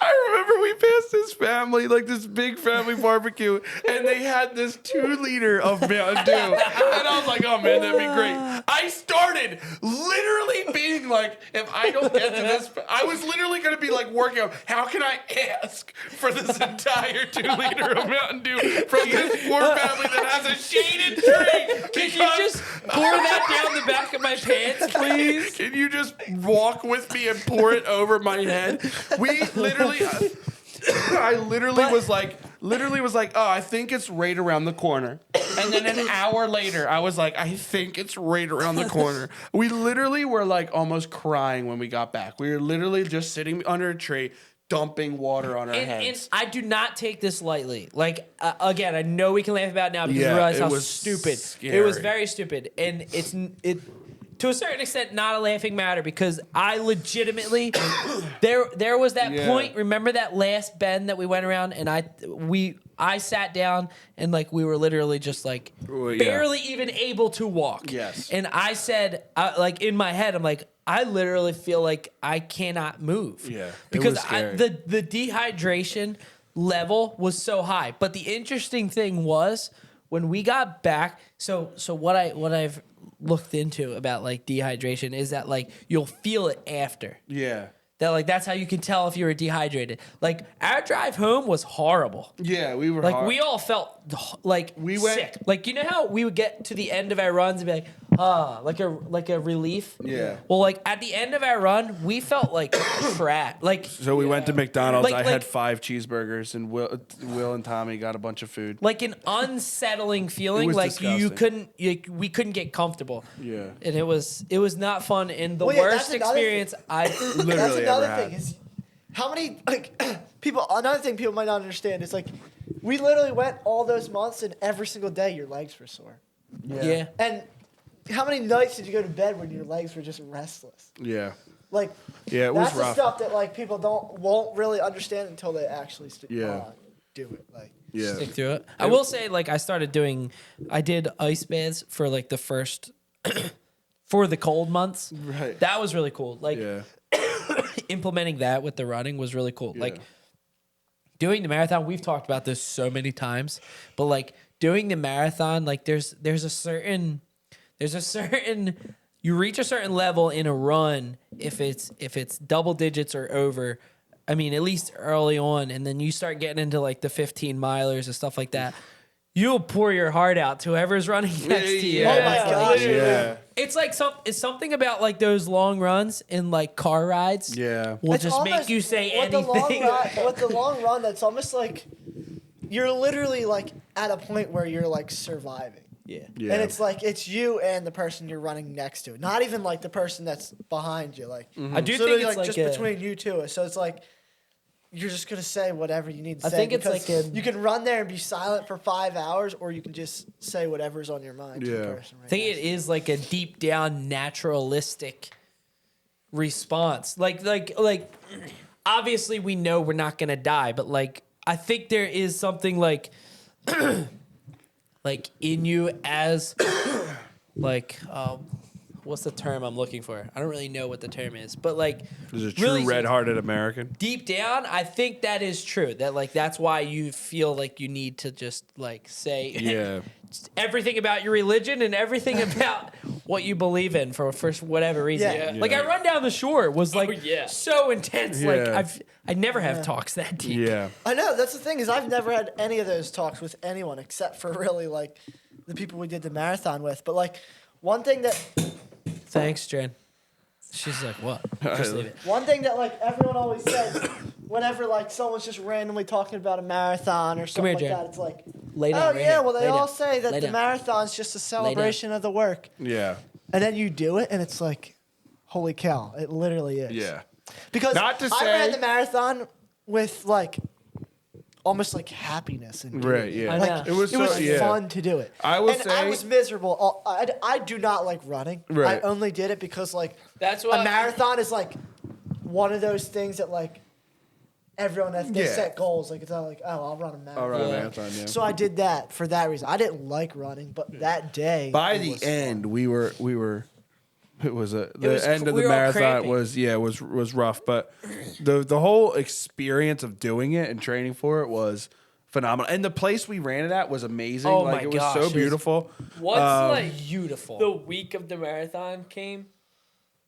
I remember we passed this family, like this big family barbecue, and they had this 2 liter of Mountain Dew. And I was like, oh man, that'd be great. I start started literally being like, if I don't get to this, I was literally going to be like working out, how can I ask for this entire 2-liter of Mountain Dew from this poor family that has a shaded tree? Can you just pour that down the back of my pants, please? Can you just walk with me and pour it over my head? We literally, I literally was like, oh, I think it's right around the corner. And then an hour later, I was like, I think it's right around the corner. We literally were like almost crying when we got back. We were literally just sitting under a tree, dumping water on our heads. And I do not take this lightly. Like, again, I know we can laugh about it now because we realize how stupid. Scary. It was very stupid. And it's to a certain extent not a laughing matter because I legitimately there was that point. Remember that last bend that we went around and I sat down and like we were literally just like barely even able to walk. Yes. And I said like in my head I'm like I literally feel like I cannot move. Yeah. Because was scary. the dehydration level was so high. But the interesting thing was when we got back. So what I've looked into about like dehydration is that like you'll feel it after. Yeah. That like that's how you can tell if you were dehydrated. Like our drive home was horrible. Yeah, we were Like we all felt like We went- sick. Like you know how we would get to the end of our runs and be like a relief. Yeah. Well, like at the end of our run, we felt like trash. Like So we went to McDonald's. Like- I like- had 5 cheeseburgers, and Will and Tommy got a bunch of food. like an unsettling feeling. was Like we disgusting. couldn't get comfortable. Yeah. And it was not fun. And the Well, yeah, worst that's another experience I That's Literally another ever thing had. is how many like people. Another thing people might not understand is like we literally went all those months and every single day your legs were sore. yeah. And how many nights did you go to bed when your legs were just restless? Yeah. Like Yeah, it was that's the rough. stuff that like people won't really understand until they actually Yeah. do it. Like Yeah. Stick through it. I will say, like, I did ice baths for like the first, for the cold months. Right. That was really cool. Like, Yeah. implementing that with the running was really cool. Yeah. Like, doing the marathon, we've talked about this so many times, but like doing the marathon, like there's a certain you reach a certain level in a run if it's double digits or over. I mean, at least early on, and then you start getting into like the 15 milers and stuff like that. You'll pour your heart out to whoever's running next to you. Oh my gosh. Yeah. It's like it's something about like those long runs and like car rides. Yeah. Will It's just make almost- you say with anything. With the long run, that's almost like you're literally like at a point where you're like surviving. Yeah. Yeah. And it's like it's you and the person you're running next to, not even like the person that's behind you. Like I do literally, think it's like just a- between you two. So it's like you're just gonna say whatever you need to I say. think it's because like a- you can run there and be silent for 5 hours, or you can just say whatever's on your mind to the Yeah. person. Right I think it is like a deep down naturalistic response. Like obviously we know we're not gonna die, but like I think there is something like like in you as like what's the term I'm looking for? I don't really know what the term is, but like Is a true really red-hearted American. deep down, I think that is true. That like that's why you feel like you need to just like say Yeah. everything about your religion and everything about what you believe in for whatever reason. Yeah. Like I run down the shore was like yeah. so intense. Like Yeah. I never have talks that deep. Yeah. I know that's the thing is I've never had any of those talks with anyone except for really like the people we did the marathon with. But like one thing that Thanks, Jen. She's like, what? Just leave it. One thing that like everyone always says whenever like someone's just randomly talking about a marathon or something here, like Jen. that, it's like, Lay down. oh right yeah, here. well they Lay all down. say that Lay the down. marathon's just a celebration of the work, Yeah. and then you do it, and it's like, holy cow, it literally is. Yeah. Because Not to I ran say- the marathon with like almost like happiness and Right. Yeah. I like know. It was so- fun to do it. I will and say- I was miserable. I do not like running. Right. I only did it because like That's why a marathon is like one of those things that like everyone has they Yeah. set goals. Like it's not like, oh, I'll run a marathon. I'll run a Yeah. marathon, yeah. So I did that for that reason. I didn't like running, but that day By it the was end, fun. we were the was end of we the were all marathon cramping. was rough, but the whole experience of doing it and training for it was phenomenal. And the place we ran it at was amazing. Oh like my it was gosh, so it was beautiful. Once like Beautiful. the week of the marathon came,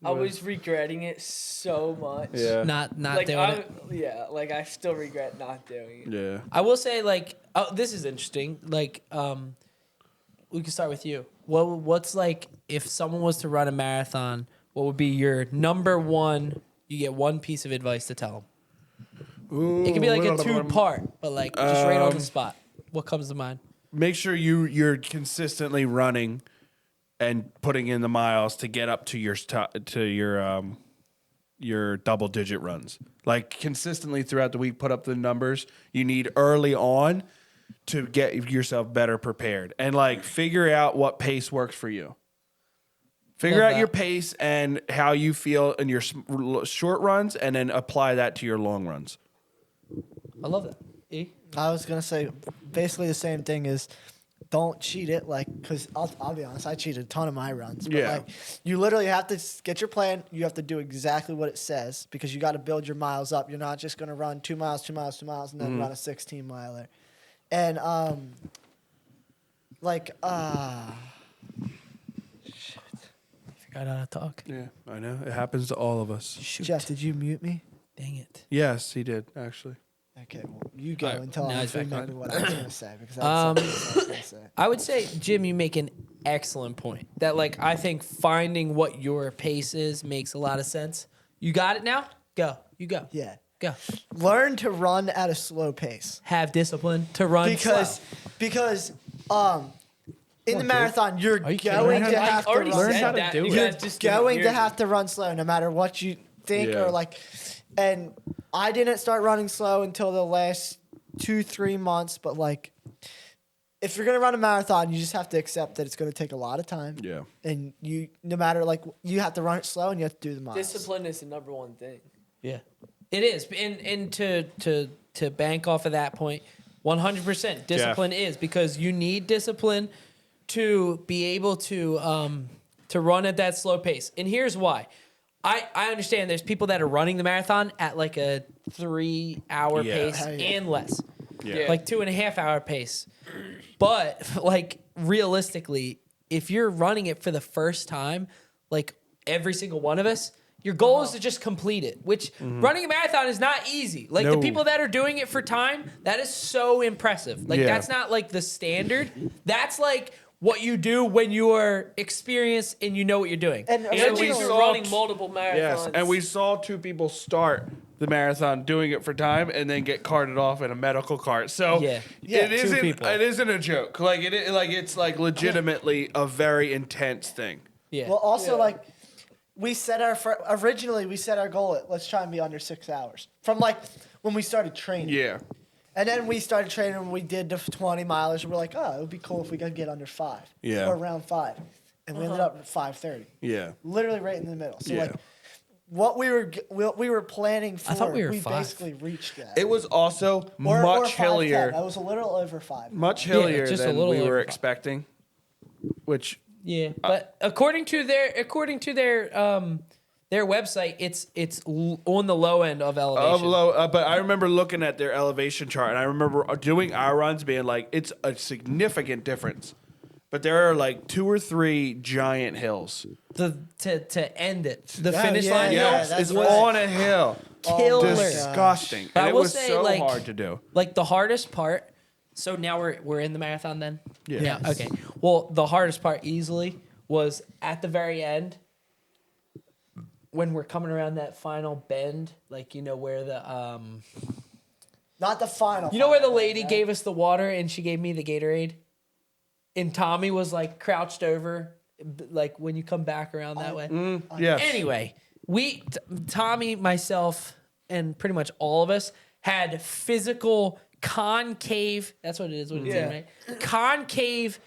I was regretting it so much. Yeah. not Like doing it. yeah, like I still regret not doing it. Yeah. I will say, like, oh, this is interesting. Like, we can start with you. What's like if someone was to run a marathon? What would be your number one? You get one piece of advice to tell them. It could be like a 2-part, but like just right on the spot. What comes to mind? Make sure you're consistently running and putting in the miles to get up to your double digit runs. Like consistently throughout the week, put up the numbers you need early on to get yourself better prepared, and like figure out what pace works for you. Figure Love out your that. pace and how you feel in your short runs, and then apply that to your long runs. I love that. E? I was gonna say basically the same thing is don't cheat it, like, because I'll be honest, I cheated a ton of my runs. But Yeah. like, you literally have to get your plan. You have to do exactly what it says because you got to build your miles up. You're not just gonna run 2 miles, 2 miles, 2 miles, and then run a 16 miler. And Forgot how to talk. Yeah, I know it happens to all of us. Shoot. Jeff, did you mute me? Dang it. Yes, he did actually. Okay, well, you go All right, until now I he's back remember on. what I was gonna say because that's something else I was gonna say. I would say, Jim, you make an excellent point. That, like, I think finding what your pace is makes a lot of sense. You got it now? Go. You go. Yeah, Go. learn to run at a slow pace. Have discipline to run because in the marathon you're Are you kidding going me? to I have to already run. Learn said how to that. do You it. You're guys just didn't going hear to me. have to run slow no matter what you think Yeah. or like. And I didn't start running slow until the last 2-3 months, but like, if you're gonna run a marathon, you just have to accept that it's gonna take a lot of time. Yeah. And you, no matter like, you have to run it slow and you have to do the miles. Discipline is the number one thing. Yeah. It is. And to bank off of that point, 100% discipline is, because you need discipline to be able to run at that slow pace. And here's why. I understand there's people that are running the marathon at like a 3-hour Yeah. pace Hell yeah. and less. Yeah. Like 2.5-hour pace. But like realistically, if you're running it for the first time, like every single one of us, your goal is to just complete it, which running a marathon is not easy. Like the No. people that are doing it for time, that is so impressive. Like Yeah. that's not like the standard. That's like what you do when you are experienced and you know what you're doing. And And originally, we saw running multiple marathons. Yes, and we saw 2 people start the marathon doing it for time and then get carted off in a medical cart. So Yeah, it 2 isn't people. it isn't a joke. Like it's like legitimately a very intense thing. Yeah. well, also Yeah. like, we set originally we set our goal at let's try and be under 6 hours from like when we started training. Yeah. And then we started training and we did the 20 milers. We're like, oh, it would be cool if we could get under 5. Yeah. Or around 5. And we ended up at 5:30. Yeah. Literally right in the middle. So Yeah. like what we were planning for, I thought we were 5. basically reached that. It was also or much 5:10. hillier. I was a little over 5. Much hillier just a than little we were over. expecting. Which Yeah, but according to their website, it's on the low end of elevation. but I remember looking at their elevation chart, and I remember doing our runs being like, it's a significant difference. But there are like 2 or 3 giant hills. To end it, the Yeah, finish yeah, line yeah. hills, that's it's right. on a hill. killer. Disgusting. But And I it will was say, so like- hard to do. Like the hardest part. So now we're in the marathon then. Yeah. Yeah. Okay. Well, the hardest part easily was at the very end when we're coming around that final bend, like where the Not the final. where the final, lady right? gave us the water and she gave me the Gatorade, and Tommy was like crouched over, like when you come back around that way. Yes. Anyway, Tommy, myself, and pretty much all of us had physical concave. That's what it is. What it's in, right? Concave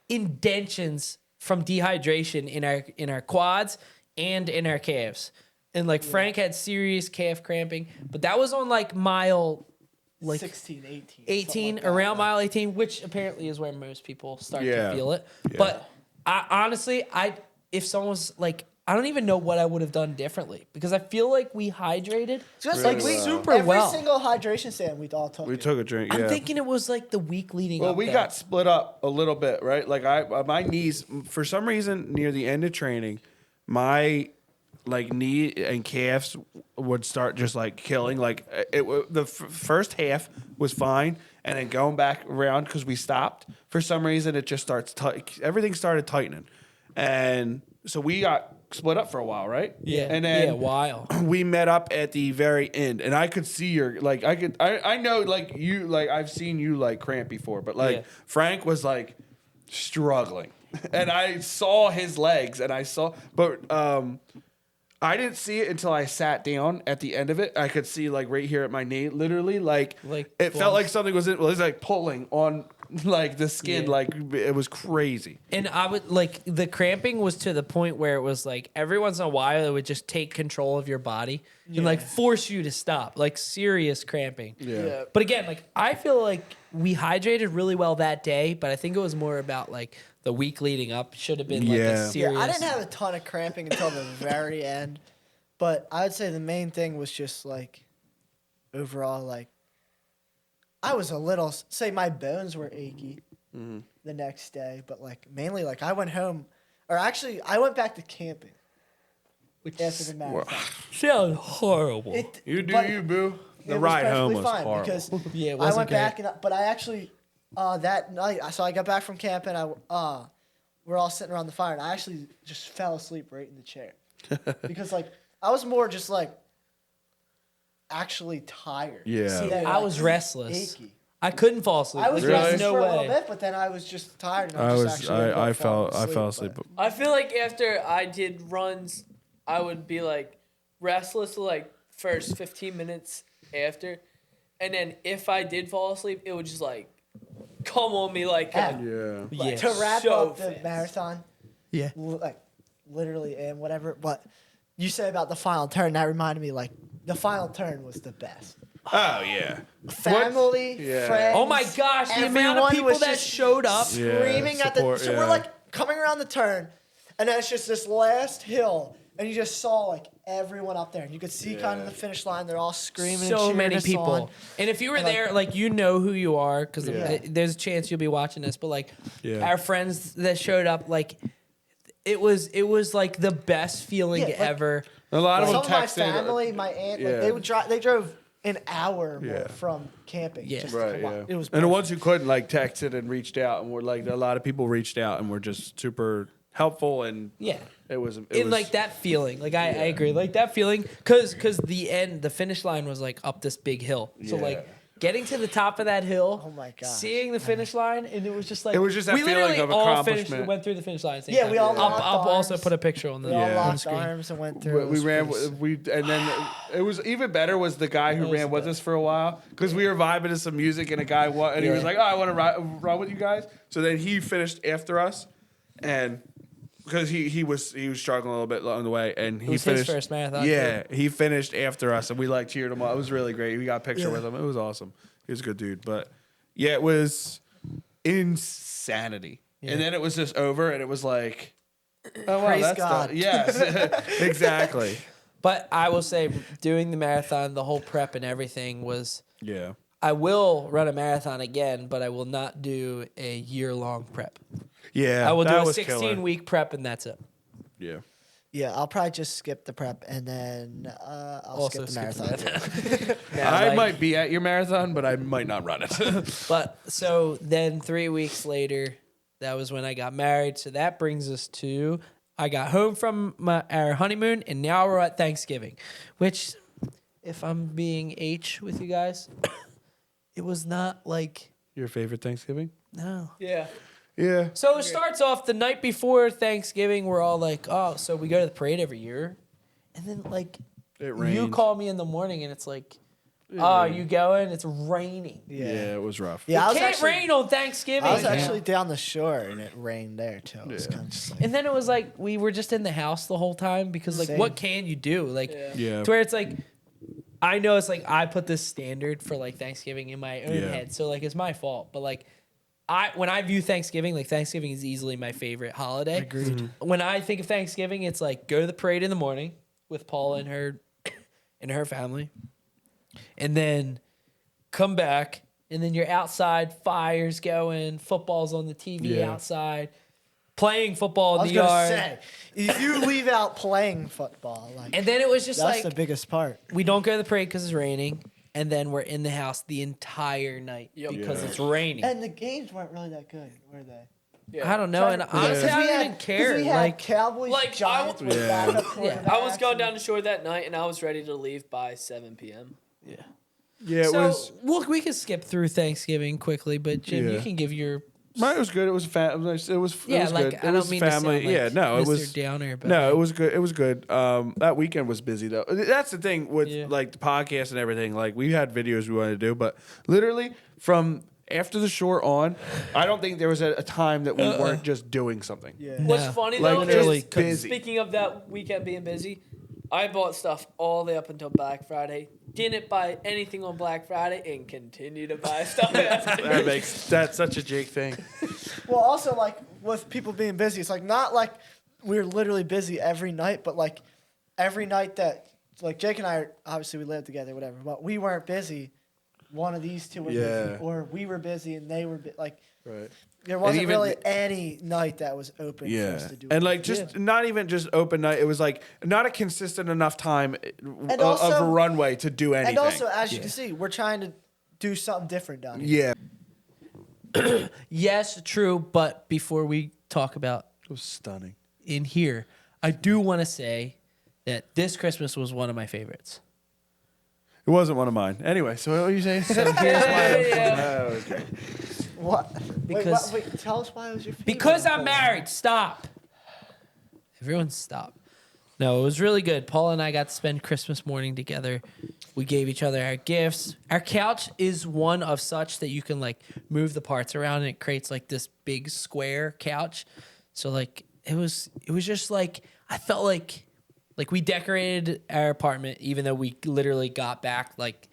indentions from dehydration in our quads and in our calves. And like Frank had serious calf cramping, but that was on like mile 16, 18. 18, something like that, around yeah. mile 18, which apparently is where most people start Yeah. to feel it. Yeah. But honestly, if someone was like I don't even know what I would have done differently because I feel like we hydrated Just like like we super every well. single hydration stand we all took. We it. took a drink. I'm Yeah. thinking it was like the week leading Well, up. we there. got split up a little bit, right? Like my knees, for some reason, near the end of training, my like knee and calves would start just like killing. Like the first half was fine, and then going back around because we stopped for some reason, it just starts everything started tightening, and so we got split up for a while, right? Yeah, and then a while. we met up at the very end, and I could see your like I know like you like I've seen you like cramp before, but like Yeah. Frank was like struggling, and I saw his legs, and I saw, but I didn't see it until I sat down at the end of it. I could see like right here at my knee, literally like it felt like something was it was like pulling on like the skin, Yeah. like it was crazy. And I would like the cramping was to the point where it was like every once in a while it would just take control of your body and like force you to stop, like serious cramping. Yeah. But again, like I feel like we hydrated really well that day, but I think it was more about like the week leading up should have been like Yeah. a serious. Yeah, I didn't have a ton of cramping until the very end, but I would say the main thing was just like overall, like I was a little, say my bones were achy the next day, but like mainly like I went home, or actually I went back to camping after the marathon. sounds horrible. You do But you, boo. The it was ride home perfectly was fine horrible. because Yeah, it I wasn't went great. back but I actually that night, so I got back from camp and we're all sitting around the fire and I actually just fell asleep right in the chair because like I was more just like actually tired. Yeah. See, than, I like, was restless. achy. I couldn't fall asleep. I was Like, Really? there's restless no for a way. little bit, but then I was just tired. And I I was was actually ended up I falling fell asleep. but- I feel like after I did runs, I would be like restless like first 15 minutes after, and then if I did fall asleep, it would just like come on me like Yeah. Yeah. Yeah. To wrap So up the fast. marathon, Yeah. like literally and whatever. But you said about the final turn, that reminded me like the final turn was the best. Oh yeah. Family, Yeah. friends. Oh my gosh, the amount of everyone people was that just showed up. screaming Yeah, at the. support, So yeah. we're like coming around the turn, and then it's just this last hill, and you just saw like everyone up there, and you could see kind of the finish line. They're all screaming. and So cheering many us people. on. And if you were And, like- there, like you know who you are because Yeah. there's a chance you'll be watching this. But like Yeah. our friends that showed up, like it was like the best feeling Yeah, like- ever. A lot of Some them of my texted. family, my aunt, like Yeah. they would drive. They drove an hour more Yeah. from camping. Yeah. just to Right, come yeah. up. It was And the perfect. ones who couldn't like texted and reached out and were like a lot of people reached out and were just super helpful and Yeah. it was Like that feeling, like I agree, like that feeling, because the finish line was like up this big hill, so Yeah. like getting to the top of that hill, Oh my gosh. seeing the finish line, and it was just like It was just that we feeling literally of all accomplishment. went through the finish line. At the same Yeah, time. we all I'll locked also arms. put a picture on the We all Yeah. on the locked screen. arms and went through. It we was ran pretty and then it was even better was the guy who That was ran the with best. us for a while because we were vibing to some music and a guy and he was Yeah. like, oh, I want to run with you guys. So then he finished after us and because he was struggling a little bit along the way and he was his finished first marathon, Yeah, he finished after us and we like cheered him on. It was really great. We got a picture Yeah. with him. It was awesome. He was a good dude, but yeah, it was insanity. Yeah. And then it was just over and it was like, oh wow, Praise that's God. done. Yes, exactly. But I will say, doing the marathon, the whole prep and everything was. Yeah. I will run a marathon again, but I will not do a year-long prep. Yeah. I will do that a was killer. 16-week prep, and that's it. Yeah. Yeah, I'll probably just skip the prep and then I'll Also skip the skip the marathon. Now, I like- might be at your marathon, but I might not run it. But so then 3 weeks later, that was when I got married. So that brings us to I got home from our honeymoon, and now we're at Thanksgiving, which, if I'm being H with you guys, it was not like Your favorite Thanksgiving? no. Yeah. Yeah. So it starts off the night before Thanksgiving. We're all like, oh, so we go to the parade every year, and then like It rained. you call me in the morning, and it's like, oh, you going? It's raining. Yeah, it was rough. Yeah, I It was can't actually, rain on Thanksgiving. I was actually down the shore and it rained there too. It was Yeah. kind of just like, And then it was like we were just in the house the whole time because like Same. what can you do? Like Yeah. Yeah. to where it's like I know it's like I put this standard for like Thanksgiving in my own Yeah. head. So like it's my fault. But like when I view Thanksgiving, like Thanksgiving is easily my favorite holiday. Agreed. When I think of Thanksgiving, it's like go to the parade in the morning with Paula and her family, and then come back, and then you're outside, fires going, football's on the TV outside, playing football in I was the gonna yard. say, if you leave out playing football, like And then it was just that's like the biggest part. we don't go to the parade because it's raining, and then we're in the house the entire night because it's raining. And the games weren't really that good, were they? I don't know, and honestly, I don't even care. We had Like, Cowboys, Like, Giants, with Yeah. backup Yeah. I was quarterbacks going and- down the shore that night, and I was ready to leave by 7 p.m. Yeah, it so was. we can skip through Thanksgiving quickly, but Jim, you Yeah. can give your Mine was good. It was It was yeah. It was Like good. I It don't was mean family. to sound like No, it Mr. was Downer, but no, like, it was good. It was good. That weekend was busy though. That's the thing with like the podcast and everything. Like we had videos we wanted to do, but literally from after the shore on, I don't think there was a time that we weren't just doing something. Yeah. What's No. funny Like though literally is, busy. speaking of that weekend being busy, I bought stuff all the way up until Black Friday. Didn't buy anything on Black Friday and continue to buy stuff. That's such a Jake thing. Well, also like with people being busy, it's like not like we're literally busy every night, but like every night that like Jake and I obviously we live together, whatever, but we weren't busy. One of these two were Yeah. busy, or we were busy and they were like. Right. There wasn't even- really any night that was open for Yeah, us to do. and like anything. just not even just open night. It was like not a consistent enough time of also- a runway to do anything. And also, as you can see, we're trying to do something different down here. yeah, yes, true. But before we talk about it was stunning. in here, I do want to say that this Christmas was one of my favorites. It wasn't one of mine. Anyway, so what were you saying? So here's why. Oh, okay. What? Because- wait, tell us why it was your favorite. Because I'm married. Stop. Everyone stop. No, it was really good. Paul and I got to spend Christmas morning together. We gave each other our gifts. Our couch is one of such that you can like move the parts around and it creates like this big square couch. So like it was just like I felt like we decorated our apartment even though we literally got back like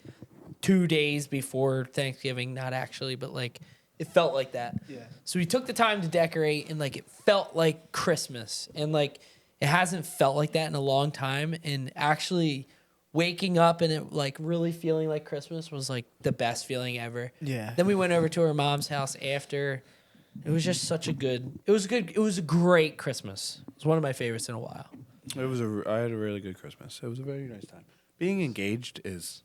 2 days before Thanksgiving, not actually, but like it felt like that. Yeah. So we took the time to decorate and like it felt like Christmas and like it hasn't felt like that in a long time and actually waking up and it like really feeling like Christmas was like the best feeling ever. Yeah. Then we went over to her mom's house after. It was just such a good. It was a great Christmas. It was one of my favorites in a while. I had a really good Christmas. It was a very nice time. Being engaged is.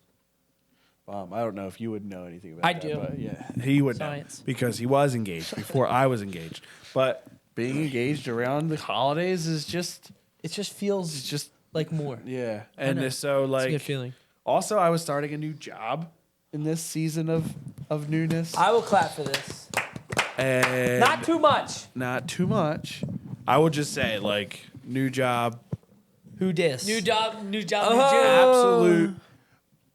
I don't know if you would know anything about I that. do. But yeah, he would Science. know because he was engaged before I was engaged. But being engaged around the holidays is just. It just feels It's just like more. yeah, know. and so It's a like good feeling. also I was starting a new job in this season of newness. I will clap for this. And Not too much. not too much. I will just say like new job, Who dis? New job, new job, Oh. new job. absolute.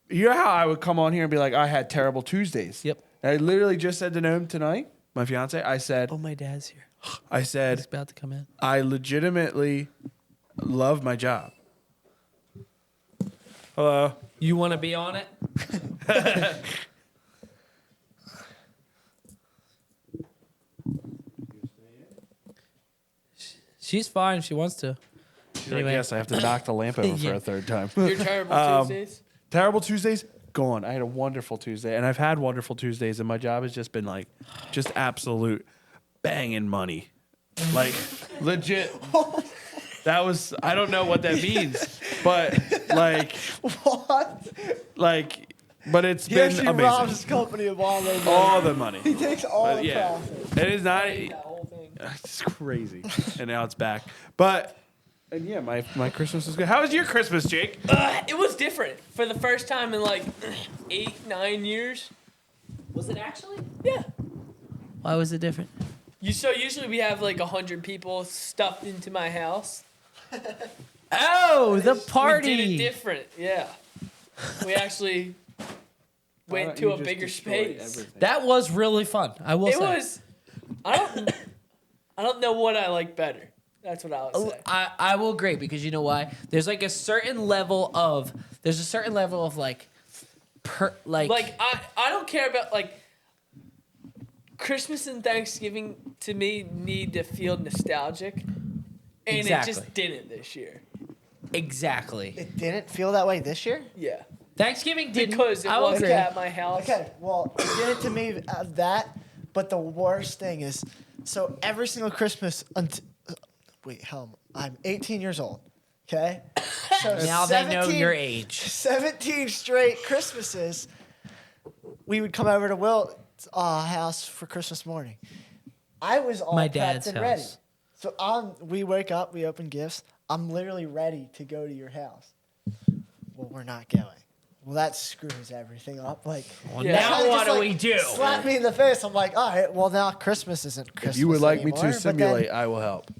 You know how I would come on here and be like, I had terrible Tuesdays. Yep. And I literally just said to Noam tonight, my fiance, I said, Oh, my dad's here. I He's said, about to come in. I legitimately love my job. Hello. You want to be on it? She's fine if she wants to. Anyway. Yes, I have to knock the lamp over for Yeah. a third time. Your terrible Tuesdays. Terrible Tuesdays, gone. I had a wonderful Tuesday, and I've had wonderful Tuesdays, and my job has just been like, just absolute banging money. Like, legit. That was, I don't know what that means, but like, What? like, but it's He been actually amazing. robs his company of all their money. All the money. He takes all But the yeah, profit. it is not, That whole thing. it's crazy. And now it's back. But, and yeah, my Christmas was good. How was your Christmas, Jake? It was different for the first time in like 8-9 years. Was it actually? Yeah. Why was it different? So usually we have like 100 people stuffed into my house. Oh, the We party. did it different. Yeah. We actually went to a bigger space. That was really fun. I will It say. was. I don't know what I like better. That's what I would say. I will agree because you know why? There's like a certain level of like Like I don't care about like Christmas and Thanksgiving to me need to feel nostalgic, and Exactly. it just didn't this year. Exactly. It didn't feel that way this year. Yeah, Thanksgiving didn't. because it I will wasn't agree. at my house. Okay, well, it did it to me that, but the worst thing is, so every single Christmas wait, hell, I'm 18 years old. Okay, so Now they know your age. 17 straight Christmases, we would come over to Wilt's house for Christmas morning. I was all My prepped dad's and ready. house. So we wake up, we open gifts. I'm literally ready to go to your house. Well, we're not going. Well, that screws everything up. Like, Well, Yeah. now kinda what just, do we do? Slap me in the face. I'm like, all right, well, now Christmas isn't Christmas If you would like me anymore, to but then- simulate, I will help.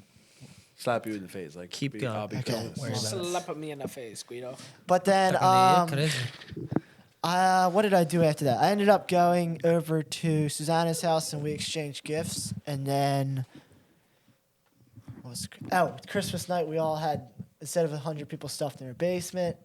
Slap you in the face. Like Keep be- going. I'll be Okay. cool. Worry about it. Slap me in the face, Guido. But then, Crazy. what did I do after that? I ended up going over to Susanna's house and we exchanged gifts. And then, Christmas night, we all had, instead of 100 people stuffed in our basement,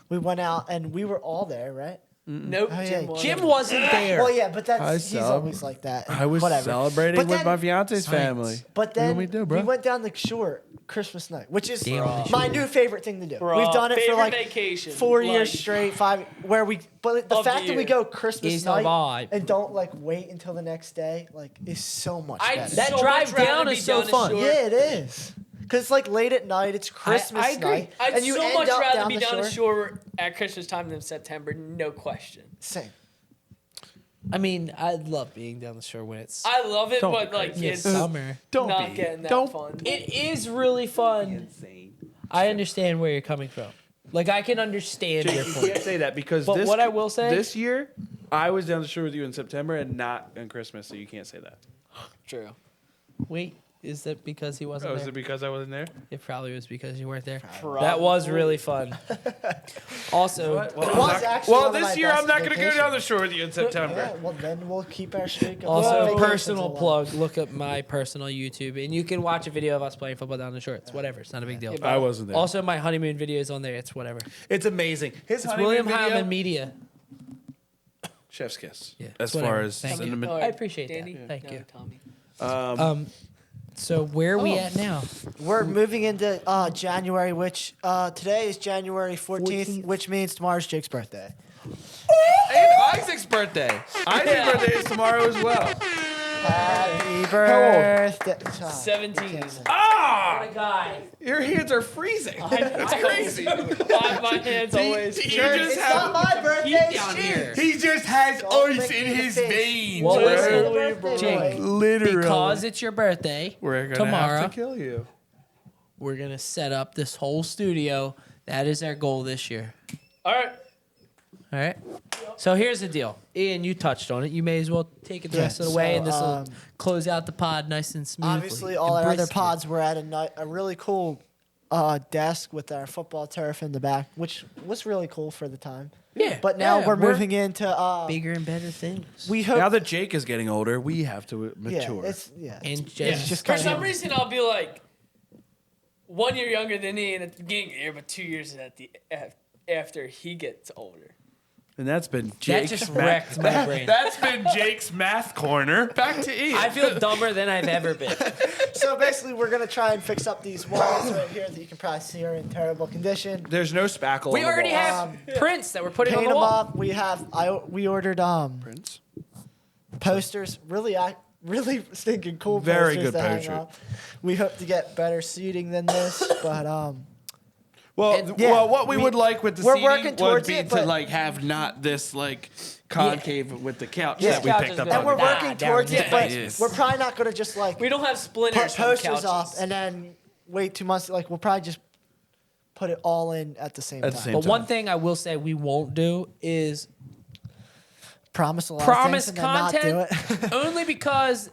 we went out and we were all there, right? Nope, Oh, yeah. Jim wasn't. Jim wasn't there. Well, yeah, but I he's saw- always like that. I was Whatever. celebrating But with then- my fiance's Science. family. But What then do we do, bro? we went down the shore Christmas night, which is Damn, on the my shore. new favorite thing to do. Bruh, We've done it for favorite like vacation, 4 years like- straight, but the Of the fact that we year. go Christmas Is a night vibe. and don't like wait until the next day, like is so much I'd better. That so drive much rather down be is so down the fun. shore. Yeah, it is. Cause it's like late at night, it's Christmas I agree. night, I'd and you so end much up rather down be the down shore. the shore at Christmas time than September, no question. Same. I mean, I love being down the shore when it's I love it, Don't but be like crazy. it's summer. Don't not be. getting that Don't- fun. It is really fun. Insane. I understand where you're coming from. Like, I can understand your You point. can't say that because But what I will say- this year, I was down the shore with you in September and not on Christmas, so you can't say that. True. Wait, is that because he wasn't Oh, is there? it because I wasn't there? It probably was because you weren't there. Probably. That was really fun. Also, It was actually one of my this year best I'm not going to go vacations. down the shore with you in September. Yeah, well then we'll keep our streak. Of also vacations personal alive. plug. Look up my personal YouTube, and you can watch a video of us playing football down the shore. It's whatever. It's not a big deal. I wasn't there. Also, my honeymoon video is on there. It's whatever. It's amazing. His It's honeymoon William video, Hyman Media. Chef's kiss. Yeah, As it's whatever. far as Thank you. cinnamon. I appreciate that. Danny? Thank No, you. Tommy. So where are we at now? We're moving into January, which today is January 14th, which means tomorrow's Jake's birthday. And Isaac's birthday. Isaac's birthday is tomorrow as well. Happy birthday. 17. Ah! My guy. Your hands are freezing. It's crazy. my hands always. He just It's have- not my birthday. down shit. here. He just has Don't ice make in me his the fish. veins. Well, bro. listen, Birthday Jake, boy. Literally. because it's your birthday, We're gonna tomorrow, have to kill you. we're gonna set up this whole studio. That is our goal this year. All right. All right. So here's the deal, Ian. You touched on it. You may as well take it the Yeah, rest of the way, so, and this will close out the pod nice and smoothly. Obviously, all and our other briskly. pods were at a really cool desk with our football turf in the back, which was really cool for the time. Yeah. But now yeah, we're moving into bigger and better things. we hope. Now that Jake is getting older, we have to yeah, mature. it's yeah. and Yeah. just just For kinda some him. reason, I'll be like 1 year younger than Ian at the beginning of the year, but 2 years after he gets older. And that's been that Jake. just wrecked my brain. That's been Jake's math corner. Back to Ian. I feel dumber than I've ever been. So basically, we're gonna try and fix up these walls right here that you can probably see are in terrible condition. There's no spackle. We on the already walls. have prints that we're putting on Paint the them wall. up. We have we ordered Prince. posters. Really stinking cool. Very posters good to hang poster. up. We hope to get better seating than this, but Well, And- yeah, well, what we we- would like with the we're seating working would towards be it, to but- like have not this like concave with the couch Yeah. that we Couch picked is up good. on. and we're the- working down towards in it. But Yes. we're probably not gonna just like We don't have splinters put from posters couches. up and then wait 2 months. Like we'll probably just put it all in at the same At time. the same But time. one thing I will say we won't do is Promise a lot promise of things and then not content do it. only because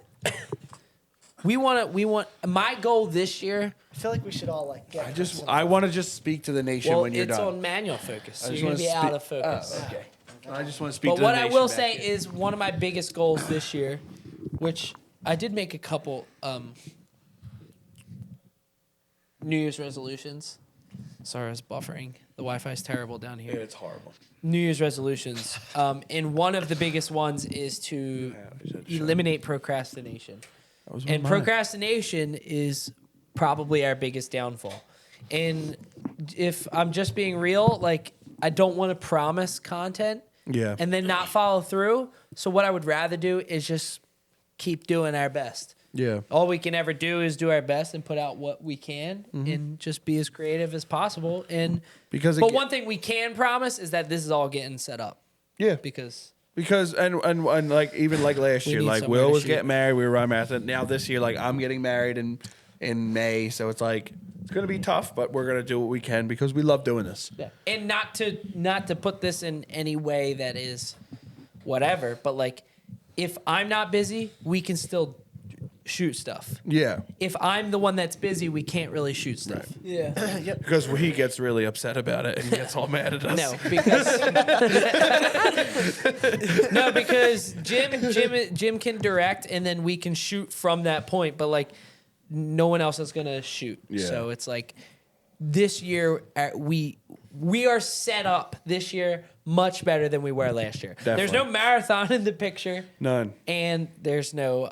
we want my goal this year. I feel like we should all like get. I want to just speak to the nation Well, when you're it's done. on manual focus, so I just you're gonna be wanna out of focus. Oh, okay. I just want to speak But to the what I nation will back say here. is one of my biggest goals this year, which I did make a couple New Year's resolutions. Sorry, I was buffering. The Wi-Fi is terrible down here. It's horrible. New Year's resolutions, and one of the biggest ones is to eliminate procrastination. That was And mine. procrastination is probably our biggest downfall. And if I'm just being real, like I don't want to promise content Yeah. and then not follow through. So what I would rather do is just keep doing our best. Yeah. All we can ever do is do our best and put out what we can and just be as creative as possible. And Because but one thing we can promise is that this is all getting set up yeah. because And like even like last We year, need like somewhere Will to was shoot. getting married, we were running marathon. Now this year, like I'm getting married in May, so it's like it's gonna be tough, but we're gonna do what we can because we love doing this. and not to put this in any way that is whatever, but like if I'm not busy, we can still shoot stuff. Yeah, If I'm the one that's busy, we can't really shoot stuff. Yeah. because he gets really upset about it and he gets all mad at us. No, because Jim can direct and then we can shoot from that point, but like no one else is gonna shoot. Yeah. So it's like this year we are set up this year much better than we were last year. There's no Definitely. marathon in the picture, None. and there's no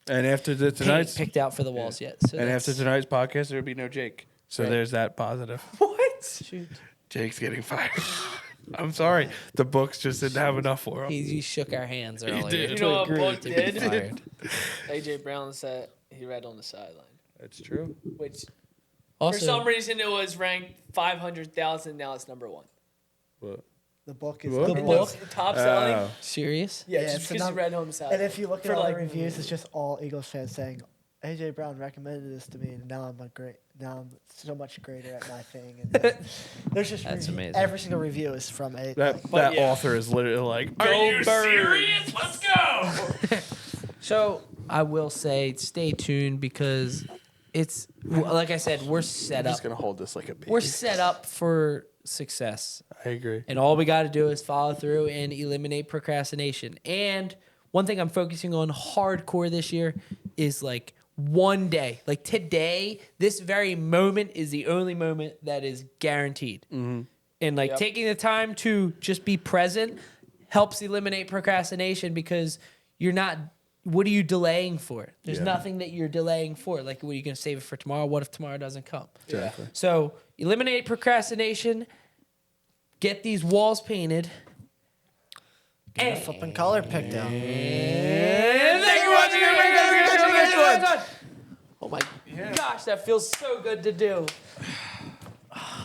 And after paint tonight's picked out for the walls yet. So and that's- after tonight's podcast, there would be no Jake. So Right. there's that positive. what? Shoot. Jake's getting fired. I'm sorry, the books just didn't have enough for him. He shook our hands earlier. did. You know what to book be did? fired. AJ Brown said he read on the sideline, That's true. which Also, for some reason it was ranked 500,000. Now it's number 1. But The book is What? number The one. book? Top selling. Oh. serious? Yeah, Yeah, just it's because he not- read on the sideline. And if you look For at all like- the reviews, it's just all Eagles fans saying, AJ Brown recommended this to me, and now I'm so much greater at my thing. And there's just That's amazing. every single review is from a that yeah. author is literally like, "Are Go you Birds." serious? Let's go!" So I will say, stay tuned because it's like I said, we're set I'm up. just gonna hold this like a baby. We're set up for success, I agree. and all we got to do is follow through and eliminate procrastination. And one thing I'm focusing on hardcore this year is like one day, like today, this very moment is the only moment that is guaranteed. And like Yep. taking the time to just be present helps eliminate procrastination because you're not. What are you delaying for? There's Yeah. nothing that you're delaying for. Like, what are you going to save it for tomorrow? What if tomorrow doesn't come? Exactly. So eliminate procrastination. Get these walls painted. and flipping color picked out. And thank you for watching. Everybody. Oh my gosh, that feels so good to do.